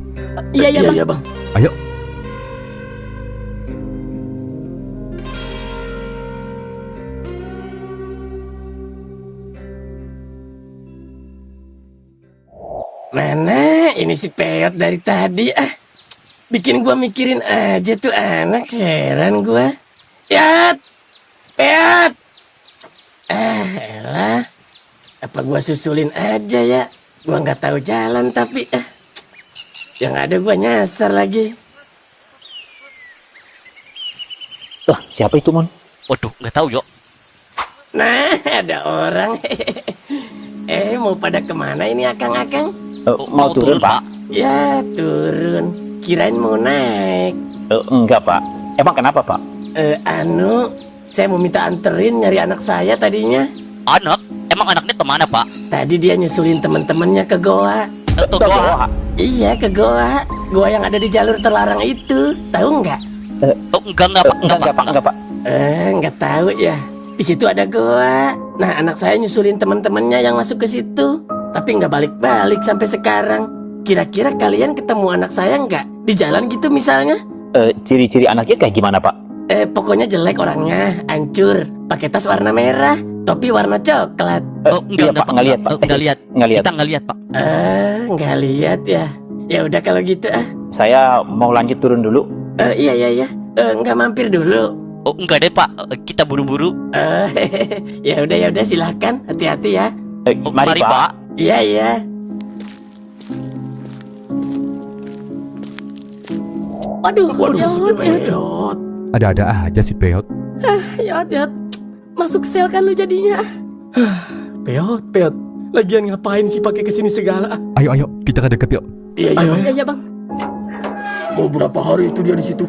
Iya, Bang. Iya, Bang. Ayo. Mana ini si Peot dari tadi bikin gua mikirin aja tuh anak, heran gua. Peot. Elah. Apa gua susulin aja ya? Gua nggak tahu jalan tapi yang ada gua nyasar lagi. Wah, siapa itu, Mon? Waduh, nggak tahu yo. Nah, ada orang. Mau pada kemana ini akang-akang? Mau turun, Pak? Ya, turun. Kirain mau naik. Enggak, Pak. Emang kenapa, Pak? Saya mau minta anterin nyari anak saya tadinya. Anak? Emang anaknya kemana, Pak? Tadi dia nyusulin teman-temannya ke goa. Ke goa? Iya, ke goa. Goa yang ada di jalur terlarang itu. Tahu nggak? Oh, enggak, Pak. Enggak, Pak. Nggak tahu ya. Di situ ada goa. Nah, anak saya nyusulin teman-temannya yang masuk ke situ. Tapi nggak balik-balik sampai sekarang. Kira-kira kalian ketemu anak saya nggak? Di jalan gitu misalnya? Ciri-ciri anaknya kayak gimana, Pak? Pokoknya jelek orangnya, hancur, pakai tas warna merah, topi warna coklat. Oh, Iya, Pak, nggak lihat, Pak. Nggak lihat. Nggak lihat. Kita nggak lihat, Pak. Nggak lihat ya. Ya udah kalau gitu Saya mau lanjut turun dulu. Iya. Nggak mampir dulu. Oh, enggak deh, Pak. Kita buru-buru. Ya udah silahkan, hati-hati ya. Oh, Mari, Pak. Iya. Waduh, Peot. Ada-ada aja si Peot. Yot. Masuk sel kan lu jadinya. Peot. Lagian ngapain sih pakai kesini segala? Ayo, kita ke deket yuk. Iya. Iya, Bang. Mau berapa hari itu dia di situ?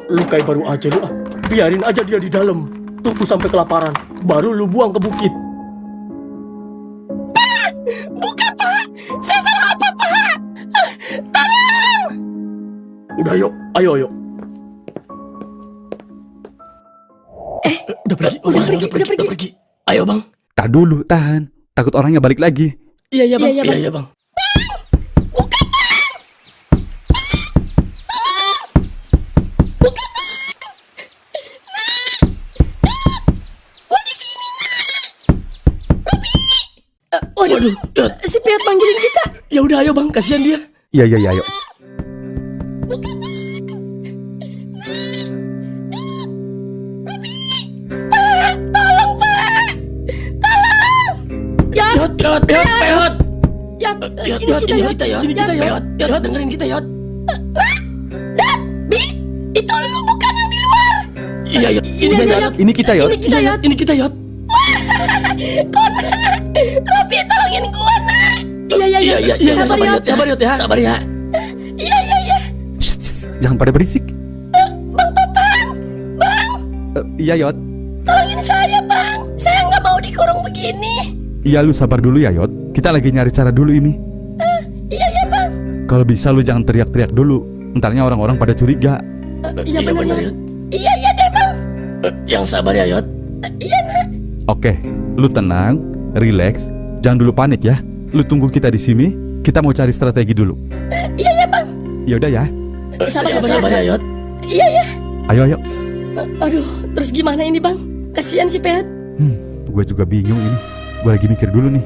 Lu kayak baru aja lu. Biarin aja dia di dalam. Tunggu sampai kelaparan, baru lu buang ke bukit. Bukan, Pak. Saya salah apa, Pak? Tolong. Udah yuk, ayo. Udah pergi. Ayo, Bang. Tak dulu, tahan. Takut orangnya balik lagi. Iya, Bang. Iya, Bang. Iya, Bang. Waduh, si Peot manggilin kita. Ya udah ayo, Bang, kasihan dia. Iya, ayo. Peot. Yot, Ini kita, Yot. Yot, dengerin kita, Yot. Bi, itu lu bukan yang di luar. Iya, Yot. Ini kita, Yot. Ini kita, Yot. Robi, tolongin gua, Nak. Iya. Sabar, Yot ya. Sabar ya. Iya. Shh, jangan pada berisik. Bang Popang, Bang, Iya, Yot. tolongin saya, Bang. Saya nggak mau dikurung begini. Iya, lu sabar dulu ya, Yot. Kita lagi nyari cara dulu ini. Iya, Bang. Kalau bisa lu jangan teriak-teriak dulu. Entarnya orang-orang pada curiga. Iya, bener, bener, Yot. Yot. Iya deh, Bang. Yang sabar ya, Yot. Iya, Nak. Oke, lu tenang, relax, jangan dulu panik ya. Lu tunggu kita di sini. Kita mau cari strategi dulu. Iya, Bang. Ya udah ya. Sabar ya, Yot. Iya. Ayo. Aduh, terus gimana ini, Bang? Kasihan si Peot. Gue juga bingung ini. Gue lagi mikir dulu nih.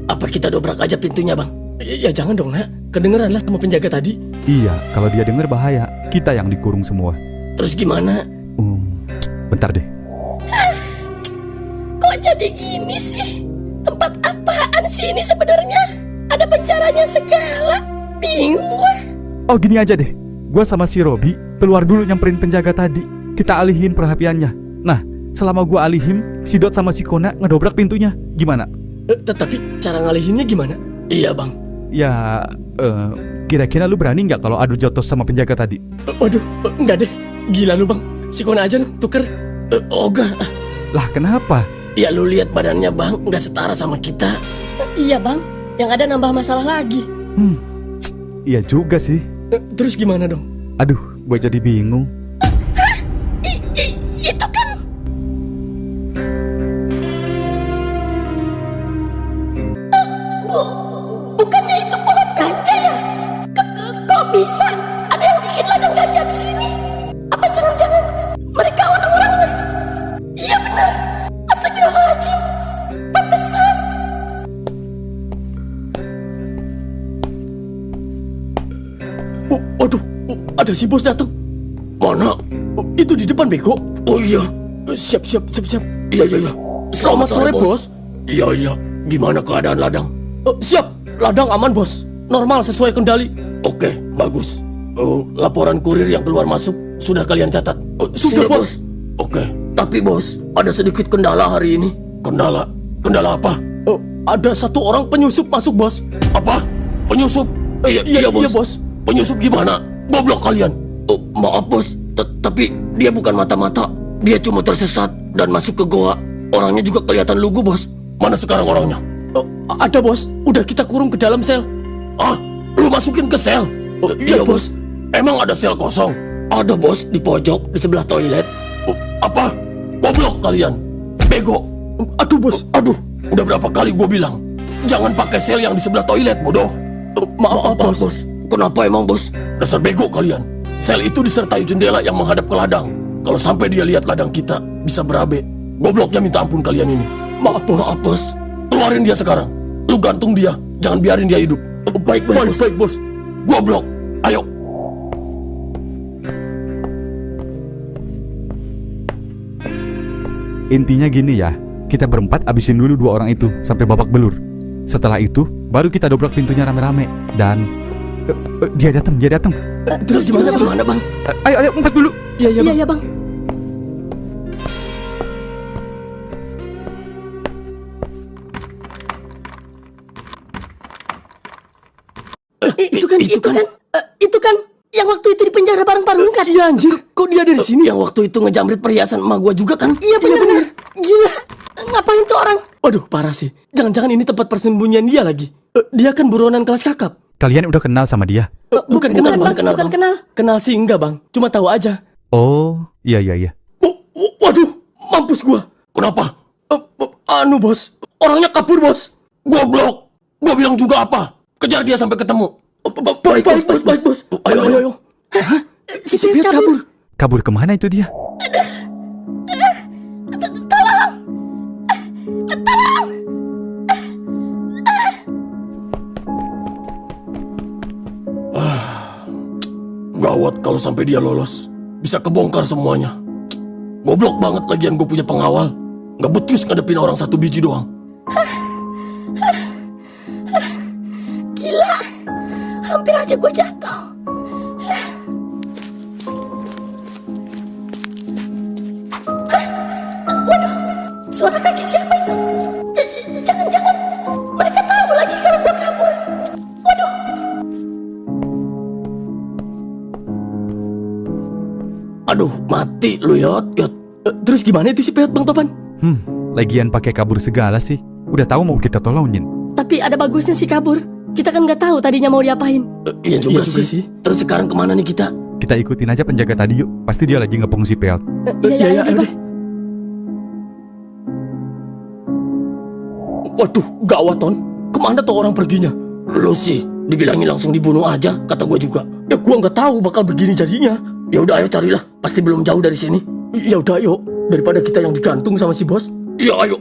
Apa kita dobrak aja pintunya, Bang? Ya jangan dong, Nak. Kedengeran lah sama penjaga tadi. Iya, kalau dia denger bahaya. Kita yang dikurung semua. Terus gimana? Bentar deh. Kok jadi gini sih? Tempat apaan sih ini sebenarnya? Ada penjaranya segala. Bingung gua. Oh, gini aja deh. Gue sama si Robi keluar dulu nyamperin penjaga tadi. Kita alihin perhatiannya. Nah, selama gue alihin, si Dot sama si Kona ngedobrak pintunya. Gimana? Tetapi cara ngalihinnya gimana? Iya bang. Ya, kira-kira lu berani nggak kalau adu jotos sama penjaga tadi? Waduh, enggak deh. Gila lu bang. Si Kona aja lu tuker. Ogah. Lah kenapa? Ya lu lihat badannya bang, nggak setara sama kita. Iya bang, yang ada nambah masalah lagi. Iya juga sih. Terus gimana dong? Aduh, gue jadi bingung. Itu kan bukannya itu pohon ganja ya? Kok bisa ada yang bikin ladang ganja di sini? Apa jangan-jangan mereka orang-orangnya? Iya benar. Astagfirullahaladzim. Pantesan. Aduh, ada si bos datang. Mana? Itu di depan bego. Oh iya. Siap. Iya. Selamat sore bos. Iya. Gimana keadaan ladang? Siap. Ladang aman bos. Normal sesuai kendali. Oke, bagus. Laporan kurir yang keluar masuk sudah kalian catat? Sudah bos. Oke. Tapi bos, ada sedikit kendala hari ini. Kendala? Kendala apa? Ada satu orang penyusup masuk bos. Apa? Penyusup? Iya bos. Penyusup gimana? Goblok kalian. Maaf bos, tapi dia bukan mata-mata. Dia cuma tersesat dan masuk ke goa. Orangnya juga kelihatan lugu bos. Mana sekarang orangnya? Ada bos, udah kita kurung ke dalam sel. Ah, lu masukin ke sel? Iya bos. Emang ada sel kosong? Ada bos, di pojok, di sebelah toilet. Apa? Goblok kalian. Bego. Aduh bos, aduh. Udah berapa kali gue bilang, jangan pakai sel yang di sebelah toilet, bodoh. Maaf bos. Kenapa emang bos? Dasar bego kalian. Sel itu disertai jendela yang menghadap ke ladang. Kalau sampai dia lihat ladang kita, bisa berabe. Gobloknya minta ampun kalian ini. Maaf bos. Keluarin dia sekarang. Lu gantung dia, jangan biarin dia hidup. Baik bos. Goblok. Ayo. Intinya gini ya, kita berempat abisin dulu 2 orang itu sampai babak belur. Setelah itu, baru kita dobrak pintunya rame-rame. Dan dia datang. Terus gimana bang? Ayo ngumpet dulu. Iya bang. Itu kan yang waktu itu di penjara bareng Parungkat. Iya anjir, kok dia ada di sini? Yang waktu itu ngejamret perhiasan emak gua juga kan? Iya benar. Gila. Ngapain tuh orang? Waduh, parah sih. Jangan-jangan ini tempat persembunyian dia lagi. Dia kan buronan kelas kakap. Kalian udah kenal sama dia? Bukan kenal. Kenal sih enggak bang, cuma tahu aja. Oh, iya. Waduh, mampus gua. Kenapa? Anu bos, orangnya kabur bos. Goblok. Gua bilang juga apa? Kejar dia sampai ketemu. Baik bos. Ayo. Hah? Si Piet kabur. Kabur kemana itu dia? Gawat kalau sampai dia lolos. Bisa kebongkar semuanya. Goblok banget lagian gue punya pengawal. Gak becus ngadepin orang 1 biji doang. Gila. Hampir aja gue jatuh. Waduh, suara kaki siapa itu? Jangan-jangan mereka tahu lagi kalau gue kabur. Waduh. Aduh, mati lu Yot. Terus gimana itu si Peot Bang Topan? Lagian pakai kabur segala sih. Udah tahu mau kita tolongin. Tapi ada bagusnya sih kabur. Kita kan nggak tahu tadinya mau diapain. Iya juga sih. Terus sekarang kemana nih kita? Kita ikutin aja penjaga tadi yuk. Pasti dia lagi ngepung si Peot. Iya, ayo deh. Waduh, gawat Ton. Kemana tuh orang perginya? Lu sih, dibilangin langsung dibunuh aja, kata gue juga. Ya gue nggak tahu bakal begini jadinya. Ya udah ayo carilah, pasti belum jauh dari sini. Ya udah ayo, daripada kita yang digantung sama si bos. Ya ayo.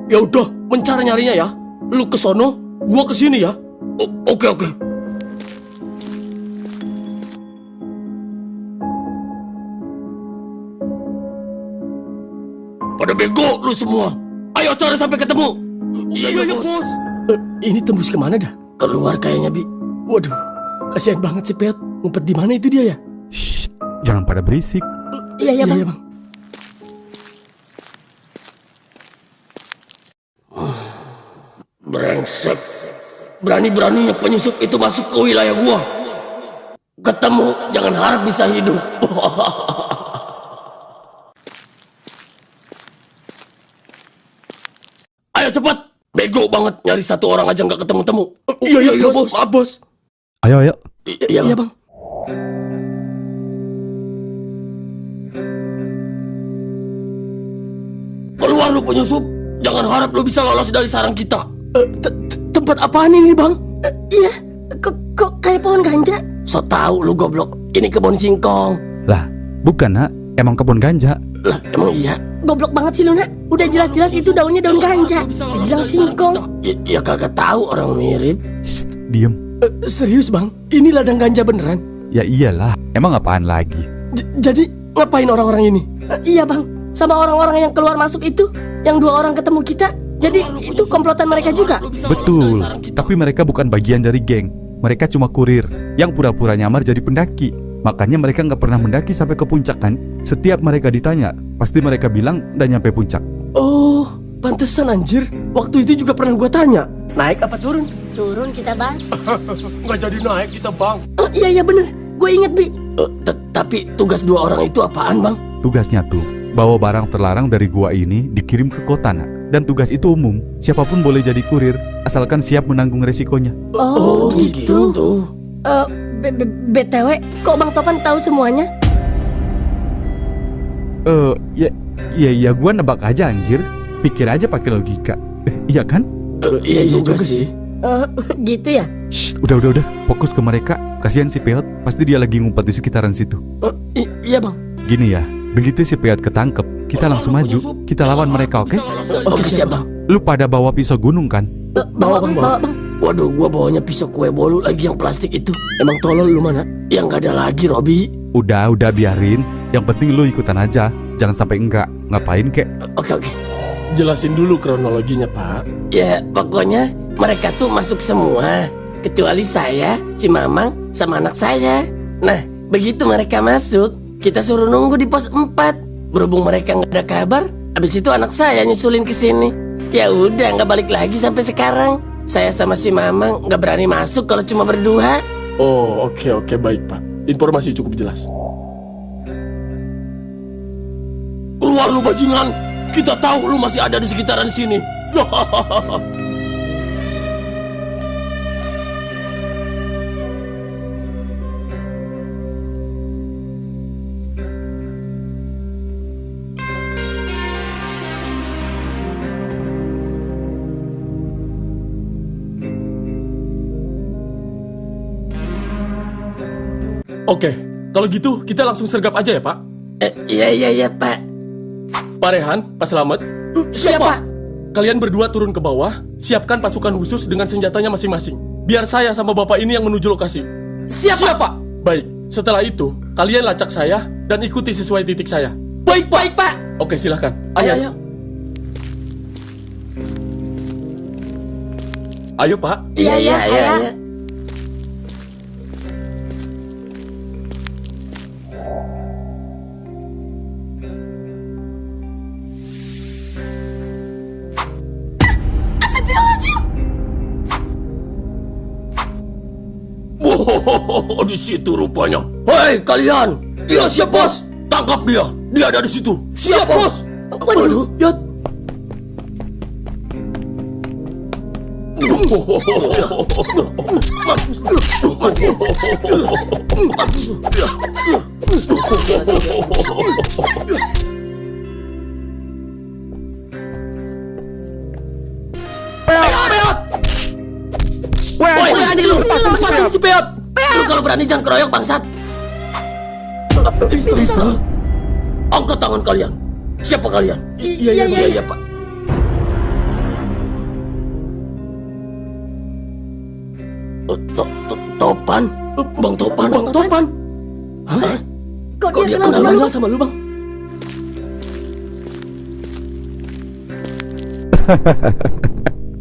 Ya udah, mencari nyarinya ya. Lu ke sono, gua ke sini ya. Oke. Pada bego lu semua. Ayo cari sampai ketemu. Iya bos. Ini tembus kemana dah? Keluar kayaknya Bi. Waduh, kasihan banget si Peot. Ngumpet di mana itu dia ya? Shh, jangan pada berisik. Iya bang. Brengsek. Berani-beraninya penyusup itu masuk ke wilayah gua. Ketemu, jangan harap bisa hidup. Ayo cepat. Bego banget, nyari satu orang aja nggak ketemu-temu. Iya, bos. Maaf, bos. Ayo. Iya, bang. Keluar lu penyusup. Jangan harap lu bisa lolos dari sarang kita. Tempat apaan ini, bang? Iya, kok kayak pohon ganja? So tau lu goblok. Ini kebun singkong. Lah, bukan nak, emang kebun ganja. Lah, emang iya? Goblok banget sih lu, Nak. Udah jelas-jelas itu daunnya daun ganja. Bilang singkong. Ya kagak tahu orang mirip. Shh, diem. Serius, bang? Ini ladang ganja beneran? Ya iyalah, emang apaan lagi? Jadi ngapain orang-orang ini? Iya, Bang. Sama orang-orang yang keluar masuk itu, yang 2 orang ketemu kita. Jadi itu komplotan mereka juga. Betul, tapi mereka bukan bagian dari geng. Mereka cuma kurir yang pura-pura nyamar jadi pendaki. Makanya mereka nggak pernah mendaki sampai ke puncak kan? Setiap mereka ditanya, pasti mereka bilang udah nyampe puncak. Oh, pantesan anjir. Waktu itu juga pernah gua tanya, naik apa turun? Turun kita, Bang. Nggak jadi naik kita, bang. Oh, iya bener. Gue inget, Bi. Tapi tugas 2 orang itu apaan, bang? Tugasnya tuh, bawa barang terlarang dari gua ini dikirim ke kota nak. Dan tugas itu umum, siapapun boleh jadi kurir, asalkan siap menanggung resikonya. Oh, gitu. BTW, kok Bang Topan tahu semuanya? Ya gua nebak aja anjir. Pikir aja pakai logika. Iya kan? Iya juga sih. Gitu ya? Shh, udah. Fokus ke mereka. Kasihan si Peot, pasti dia lagi ngumpet di sekitaran situ. Iya, bang. Gini ya, begitu si Peot ketangkep, kita langsung maju. Kita lawan mereka, oke? Oke, siap, bang. Lu pada bawa pisau gunung kan? Bawa, bang. Waduh, gua bawanya pisau kue bolu lagi yang plastik itu. Emang tolol lu mana? Yang nggak ada lagi, Robi. Udah biarin. Yang penting lu ikutan aja. Jangan sampai enggak. Ngapain kek? Oke. Jelasin dulu kronologinya, Pak. Ya, pokoknya mereka tuh masuk semua. Kecuali saya, si Mamang, sama anak saya. Nah, begitu mereka masuk, kita suruh nunggu di pos 4. Berhubung mereka nggak ada kabar, abis itu anak saya nyusulin ke sini. Ya udah, nggak balik lagi sampai sekarang. Saya sama si Mamang nggak berani masuk kalau cuma berdua. Oh, oke, baik, Pak. Informasi cukup jelas. Keluar lu bajingan. Kita tahu lu masih ada di sekitaran sini. Oke, kalau gitu kita langsung sergap aja ya, Pak. Iya, Pak. Pak Rehan, Pak Slamet. Siapa? Kalian berdua turun ke bawah, siapkan pasukan khusus dengan senjatanya masing-masing. Biar saya sama Bapak ini yang menuju lokasi. Siap, Pak. Baik, setelah itu, kalian lacak saya dan ikuti sesuai titik saya. Baik, Pak. Oke, silahkan. Ayo. Ayo, Pak. Iya. Wow, di situ rupanya. Hei, kalian. Iya, siap, bos. Tangkap dia. Dia ada di situ. Siap, bos. Waduh, ya. Woi, berani lu. Lepasin si Peot. Lu kalau berani jangan keroyok, bangsat. Pistol. Angkat tangan kalian. Siapa kalian? Iya, Pak. Topan? Bang Topan? Hah? Kok dia kenal kenal sama lu, Bang?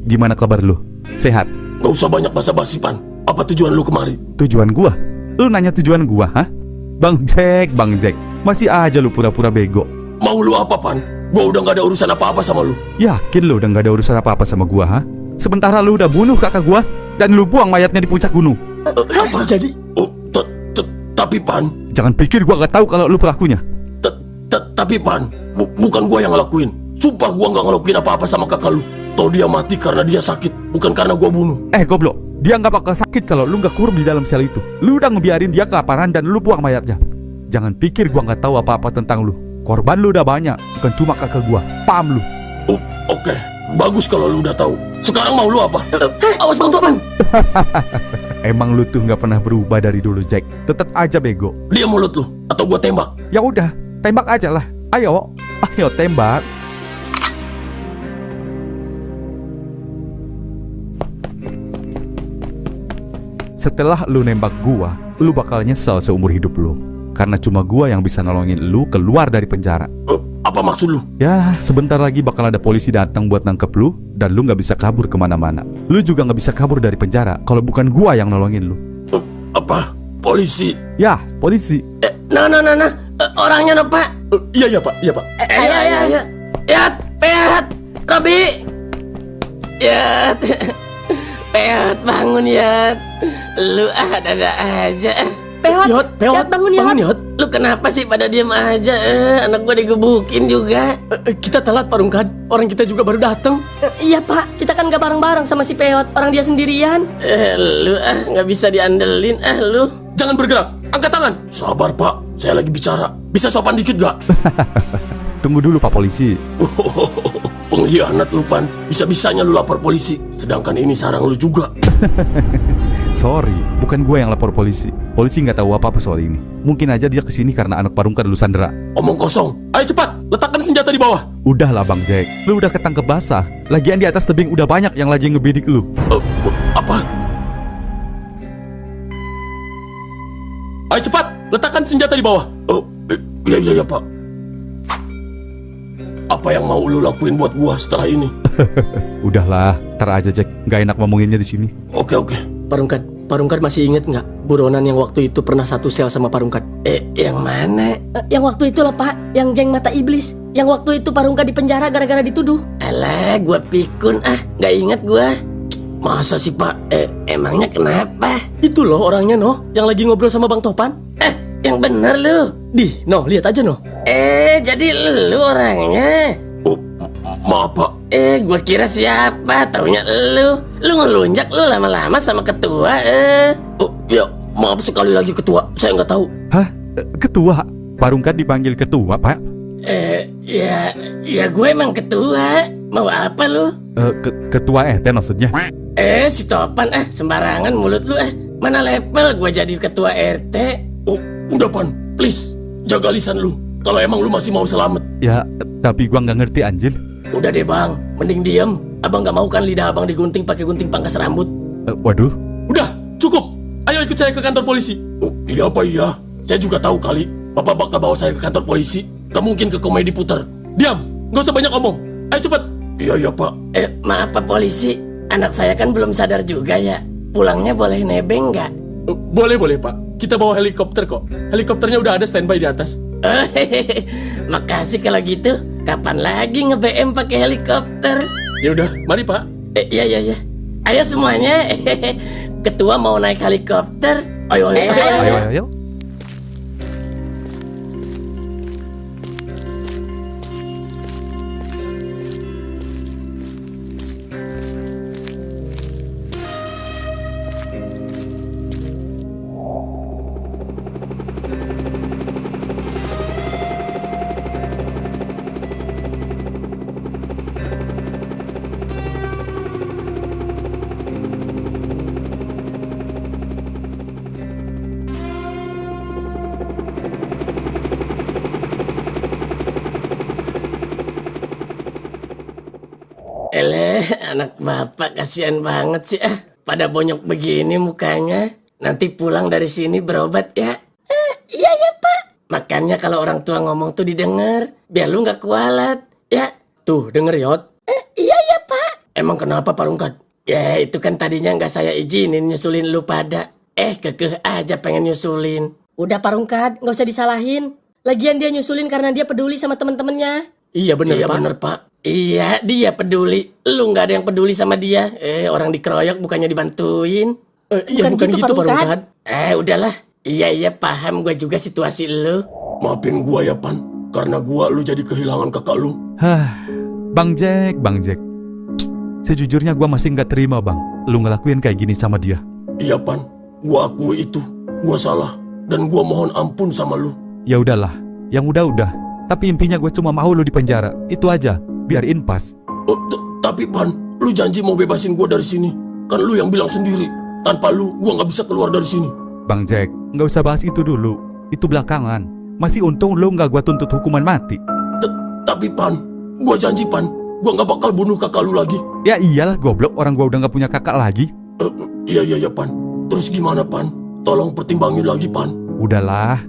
Gimana kabar lu? Sehat? Gak usah banyak basa-basi, Pan. Apa tujuan lu kemari? Tujuan gua? Lu nanya tujuan gua, hah? Bang Jack. Masih aja lu pura-pura bego. Mau lu apa, Pan? Gua udah gak ada urusan apa-apa sama lu. Yakin lu udah gak ada urusan apa-apa sama gua, hah? Sementara lu udah bunuh kakak gua dan lu buang mayatnya di puncak gunung. Apa? Jadi? Tapi Pan, Jangan pikir gua gak tahu kalau lu pelakunya. tapi Pan, bukan gua yang ngelakuin. Sumpah gua nggak ngelakuin apa-apa sama kakak lu. Toh dia mati karena dia sakit, bukan karena gua bunuh. Goblok, dia nggak bakal sakit kalau lu nggak kurung di dalam sel itu. Lu udah ngebiarin dia kelaparan dan lu buang mayatnya. Jangan pikir gua nggak tahu apa-apa tentang lu. Korban lu udah banyak, bukan cuma kakak gua. Paham lu? Oke, bagus kalau lu udah tahu. Sekarang mau lu apa? Awas Bang Topan. Emang lu tuh nggak pernah berubah dari dulu, Jack. Tetap aja bego. Dia mulut lu, atau gua tembak. Ya udah, tembak aja lah. Ayo tembak. Setelah lu nembak gua, lu bakal nyesel seumur hidup lu. Karena cuma gua yang bisa nolongin lu keluar dari penjara. Apa maksud lu? Ya, sebentar lagi bakal ada polisi datang buat nangkep lu, dan lu nggak bisa kabur kemana-mana. Lu juga nggak bisa kabur dari penjara kalau bukan gua yang nolongin lu. Apa? Polisi? Ya, polisi. Nah, orangnya no, Pak. Iya Pak. Ayo. Yat, Peat, Robi. Yat, Peat, bangun Yat. Lu ada aja. Peot, bangun Yot. Lu kenapa sih pada diem aja? Anak gua digebukin juga. Kita telat Parungkad. Orang kita juga baru datang. Iya Pak, kita kan gak bareng-bareng sama si Peot. Orang dia sendirian. Lu nggak bisa diandelin lu. Jangan bergerak. Angkat tangan. Sabar Pak, saya lagi bicara. Bisa sopan dikit gak? Tunggu dulu Pak Polisi. Pengkhianat lu Pan. Bisa-bisanya lu lapor polisi. Sedangkan ini sarang lu juga. Sorry, bukan gue yang lapor polisi. Polisi nggak tahu apa-apa soal ini. Mungkin aja dia kesini karena anak Parungkad lu sandera. Omong kosong. Ayo cepat, letakkan senjata di bawah. Udahlah Bang Jack, lu udah ketangkep basah. Lagian di atas tebing udah banyak yang lagi ngebidik lu. Apa? Ayo cepat, letakkan senjata di bawah. Iya Pak. Apa yang mau lu lakuin buat gua setelah ini? Udahlah, tar aja Jack. Nggak enak ngomonginnya di sini. Oke. Parungkad masih inget nggak buronan yang waktu itu pernah satu sel sama Parungkad? Yang mana? Yang waktu itu loh Pak, yang geng mata iblis. Yang waktu itu Parungkad di penjara gara-gara dituduh. Alah, gua pikun nggak inget gua. Masa sih Pak? Emangnya kenapa? Itu loh orangnya noh, yang lagi ngobrol sama Bang Topan. Yang bener lu. Lihat aja noh. Jadi lu orangnya. Maaf Pak. Gua kira siapa, taunya lu. Lu ngelunjak lu lama-lama sama ketua. Ya, maaf sekali lagi ketua. Saya nggak tahu. Hah? Ketua? Parungkad dipanggil ketua, Pak? Ya gue emang ketua. Mau apa lu? Ketua maksudnya? Si Topan sembarangan mulut lu. Mana level gua jadi ketua RT? Udah Pan, please jaga lisan lu. Kalau emang lu masih mau selamat. Ya, tapi gua nggak ngerti anjir. Udah deh Bang, mending diem. Abang gak mau kan lidah abang digunting pakai gunting pangkas rambut. Waduh. Udah, cukup. Ayo ikut saya ke kantor polisi. Iya Pak, iya. Saya juga tahu kali. Bapak bakal bawa saya ke kantor polisi. Gak mungkin ke komedi putar. Diam, gak usah banyak omong. Ayo cepet. Iya Pak. Maaf Pak Polisi, anak saya kan belum sadar juga ya. Pulangnya boleh nebeng gak? Boleh Pak. Kita bawa helikopter kok. Helikopternya udah ada standby di atas. Makasih kalau gitu. Kapan lagi nge-BM pakai helikopter? Ya udah, mari Pak. Iya. Ayo semuanya. Ketua mau naik helikopter. Ayo. Ayo. Anak bapak kasihan banget sih pada bonyok begini mukanya. Nanti pulang dari sini berobat ya. Iya ya Pak. Makanya kalau orang tua ngomong tuh didengar, biar lu gak kualat ya. Tuh denger Yot. Iya ya Pak. Emang kenapa Parungkad? Ya itu kan tadinya gak saya izinin nyusulin lu pada. Kekeh aja pengen nyusulin. Udah Parungkad, gak usah disalahin. Lagian dia nyusulin karena dia peduli sama temen-temennya. Iya bener Pak. Bener Pak. Iya, dia peduli. Lu nggak ada yang peduli sama dia. Orang dikeroyok bukannya dibantuin. Ya bukan gitu Pak Rungkat. Udahlah. Iya, paham gue juga situasi lu. Maafin gua ya Pan, karena gua lu jadi kehilangan kakak lu. Bang Jack. Sejujurnya gua masih nggak terima bang, lu ngelakuin kayak gini sama dia. Iya Pan, gua akui itu. Gua salah, dan gua mohon ampun sama lu. Ya udahlah, yang udah. Tapi intinya gue cuma mau lu di penjara. Itu aja, biar impas. Tapi Pan, lu janji mau bebasin gua dari sini. Kan lu yang bilang sendiri, tanpa lu gua nggak bisa keluar dari sini. Bang Jack, nggak usah bahas itu dulu. Itu belakangan. Masih untung lu nggak gua tuntut hukuman mati. Tapi Pan, gua janji Pan, gua nggak bakal bunuh kakak lu lagi. Ya iyalah goblok, orang gua udah nggak punya kakak lagi. Iya Pan. Terus gimana Pan? Tolong pertimbangin lagi Pan. Udahlah,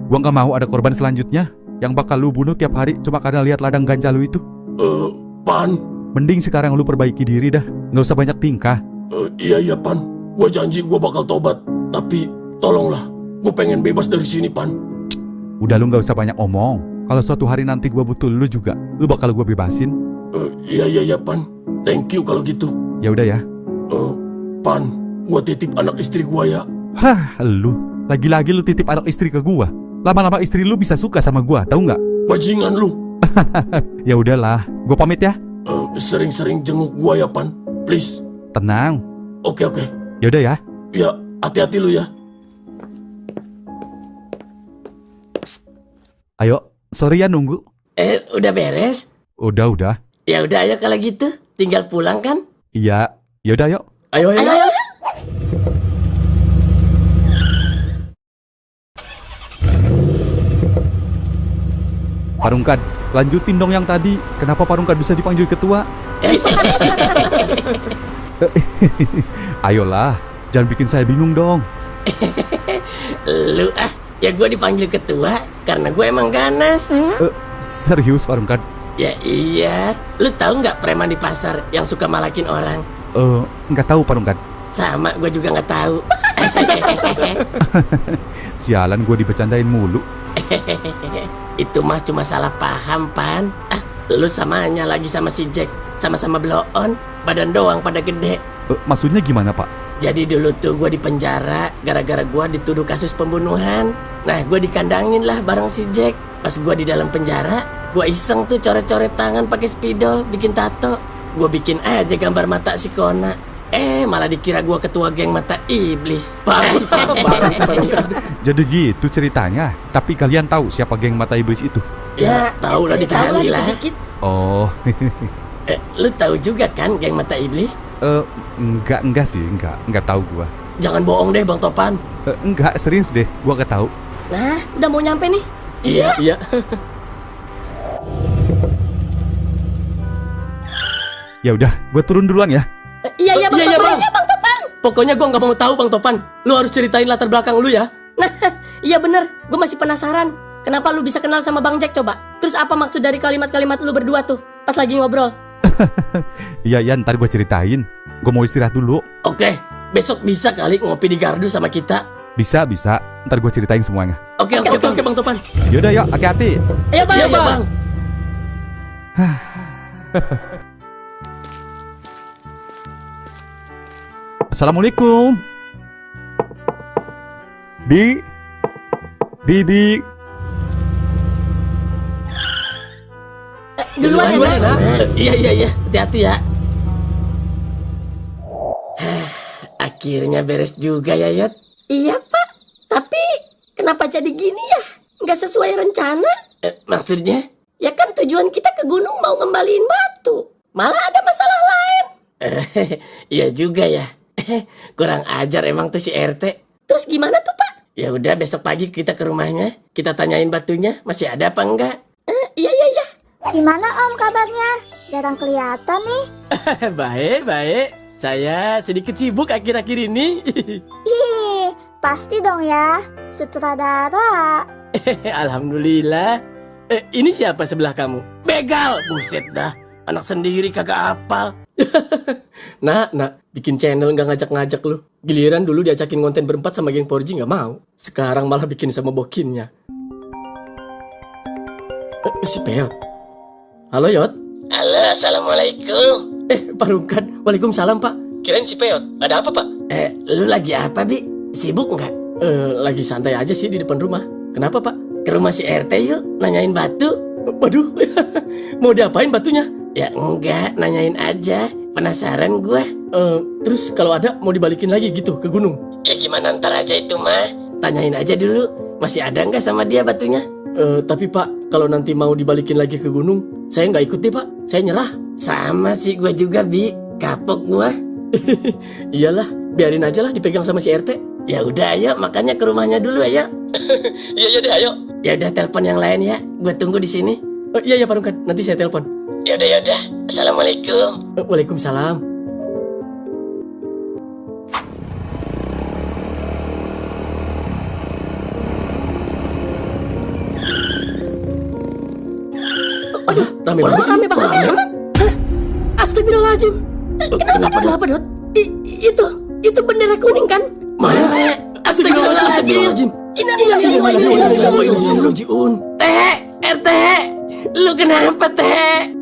gua nggak mau ada korban selanjutnya yang bakal lu bunuh tiap hari cuma karena lihat ladang ganja lu itu. Pan. Mending sekarang lu perbaiki diri dah, nggak usah banyak tingkah. Iya Pan, gua janji gua bakal tobat. Tapi tolonglah, gua pengen bebas dari sini Pan. Udah lu nggak usah banyak omong. Kalau suatu hari nanti gua butuh lu juga, lu bakal gua bebasin. Iya Pan. Thank you kalau gitu. Ya udah ya. Pan, gua titip anak istri gua ya. Lu lagi-lagi lu titip anak istri ke gua. Lama-lama istri lu bisa suka sama gua, tahu nggak? Bajingan lu. Ya udahlah, gua pamit ya. Sering-sering jenguk gua ya Pan, please. Tenang. Oke. Ya udah ya. Ya, hati-hati lu ya. Ayo, sorry ya nunggu. Udah beres? Udah. Ya udah, ayo kalau gitu. Tinggal pulang kan? Iya, ya udah yuk. Ayo. Pak Rungkat, lanjutin dong yang tadi. Kenapa Pak Rungkat bisa dipanggil ketua? Ayolah, jangan bikin saya bingung dong. Lu ya gue dipanggil ketua karena gue emang ganas. Serius Pak Rungkat? Ya iya. Lu tahu nggak preman di pasar yang suka malakin orang? Nggak tahu Pak Rungkat. Sama, gue juga nggak tahu. Sialan, gue dibecandain mulu. Itu mah cuma salah paham, Pan. Lu samanya lagi sama si Jack. Sama-sama blow on, badan doang pada gede. Maksudnya gimana, Pak? Jadi dulu tuh gue di penjara gara-gara gue dituduh kasus pembunuhan. Nah, gue dikandangin lah bareng si Jack. Pas gue di dalam penjara, gue iseng tuh coret-coret tangan pakai spidol, bikin tato. Gue bikin aja gambar mata si Kona. Malah dikira gue ketua geng mata iblis. Parah sih, Jadi gitu ceritanya. Tapi kalian tahu siapa geng mata iblis itu? Ya, tahu lah dikali lah. Oh. Lu tahu juga kan geng mata iblis? Enggak sih, enggak tahu gua. Jangan bohong deh Bang Topan. Enggak, serius deh, gua enggak tahu. Nah, udah mau nyampe nih. Iya. Ya udah, gua turun duluan ya. Iya Bang Iya, Topan. Bang. Iya Bang Topan. Pokoknya gua nggak mau tahu Bang Topan. Lu harus ceritain latar belakang lu ya. Nah, iya bener. Gue masih penasaran. Kenapa lu bisa kenal sama Bang Jack coba? Terus apa maksud dari kalimat-kalimat lu berdua tuh pas lagi ngobrol? Iya, ntar gua ceritain. Gua mau istirahat dulu. Oke, besok bisa kali ngopi di Gardu sama kita. Bisa. Ntar gua ceritain semuanya. Oke Bang Topan. Yaudah, yuk, hati-hati. Ayo Bang. Iya Bang. Assalamualaikum. Di. Duluan ya, Nak. Iya, hati-hati ya. Akhirnya beres juga ya, Yot. Iya Pak. Tapi kenapa jadi gini ya? Nggak sesuai rencana? Maksudnya? Ya kan tujuan kita ke gunung mau ngembaliin batu. Malah ada masalah lain. Iya juga ya. Kurang ajar emang tuh si RT. Terus gimana tuh Pak? Ya udah besok pagi kita ke rumahnya. Kita tanyain batunya masih ada apa enggak. Iya. Gimana Om kabarnya? Jarang kelihatan nih. Baik. Saya sedikit sibuk akhir-akhir ini. Ih, pasti dong ya. Sutradara. Alhamdulillah. Ini siapa sebelah kamu? Begal, buset dah. Anak sendiri kagak apal. Nak, bikin channel nggak ngajak-ngajak lu. Giliran dulu diajakin konten berempat sama geng Porji nggak mau. Sekarang malah bikin sama bokinnya. Si Peot. Halo Yot. Halo, assalamualaikum. Pak Rungkat, waalaikumsalam Pak. Kirain si Peot, ada apa Pak? Lu lagi apa, Bi? Sibuk nggak? Lagi santai aja sih di depan rumah. Kenapa Pak? Ke rumah si RT yuk, nanyain batu. Waduh, mau diapain batunya? Ya enggak, nanyain aja. Penasaran gua. Terus kalau ada mau dibalikin lagi gitu ke gunung? Ya gimana ntar aja itu mah. Tanyain aja dulu, masih ada nggak sama dia batunya? Tapi Pak, kalau nanti mau dibalikin lagi ke gunung, saya nggak ikut deh Pak. Saya nyerah. Sama sih gua juga, Bi. Kapok gua. Iyalah, biarin aja lah dipegang sama si RT. Ya udah ayo, makanya ke rumahnya dulu ayo. Iya deh, ayo. Ya udah telepon yang lain ya. Gua tunggu di sini. Iya Pak Rungkat, nanti saya telepon. Ya udah. Assalamualaikum. Waalaikumsalam. Aduh, rame banget. Rame banget. Hah? Astagfirullahaladzim. Kenapa, Dot? Itu bendera kuning kan? Mana? Astagfirullahaladzim. Innalillahi wa inna ilaihi raji'un. Rajiun. Teh, RT. Lu kenapa, Teh?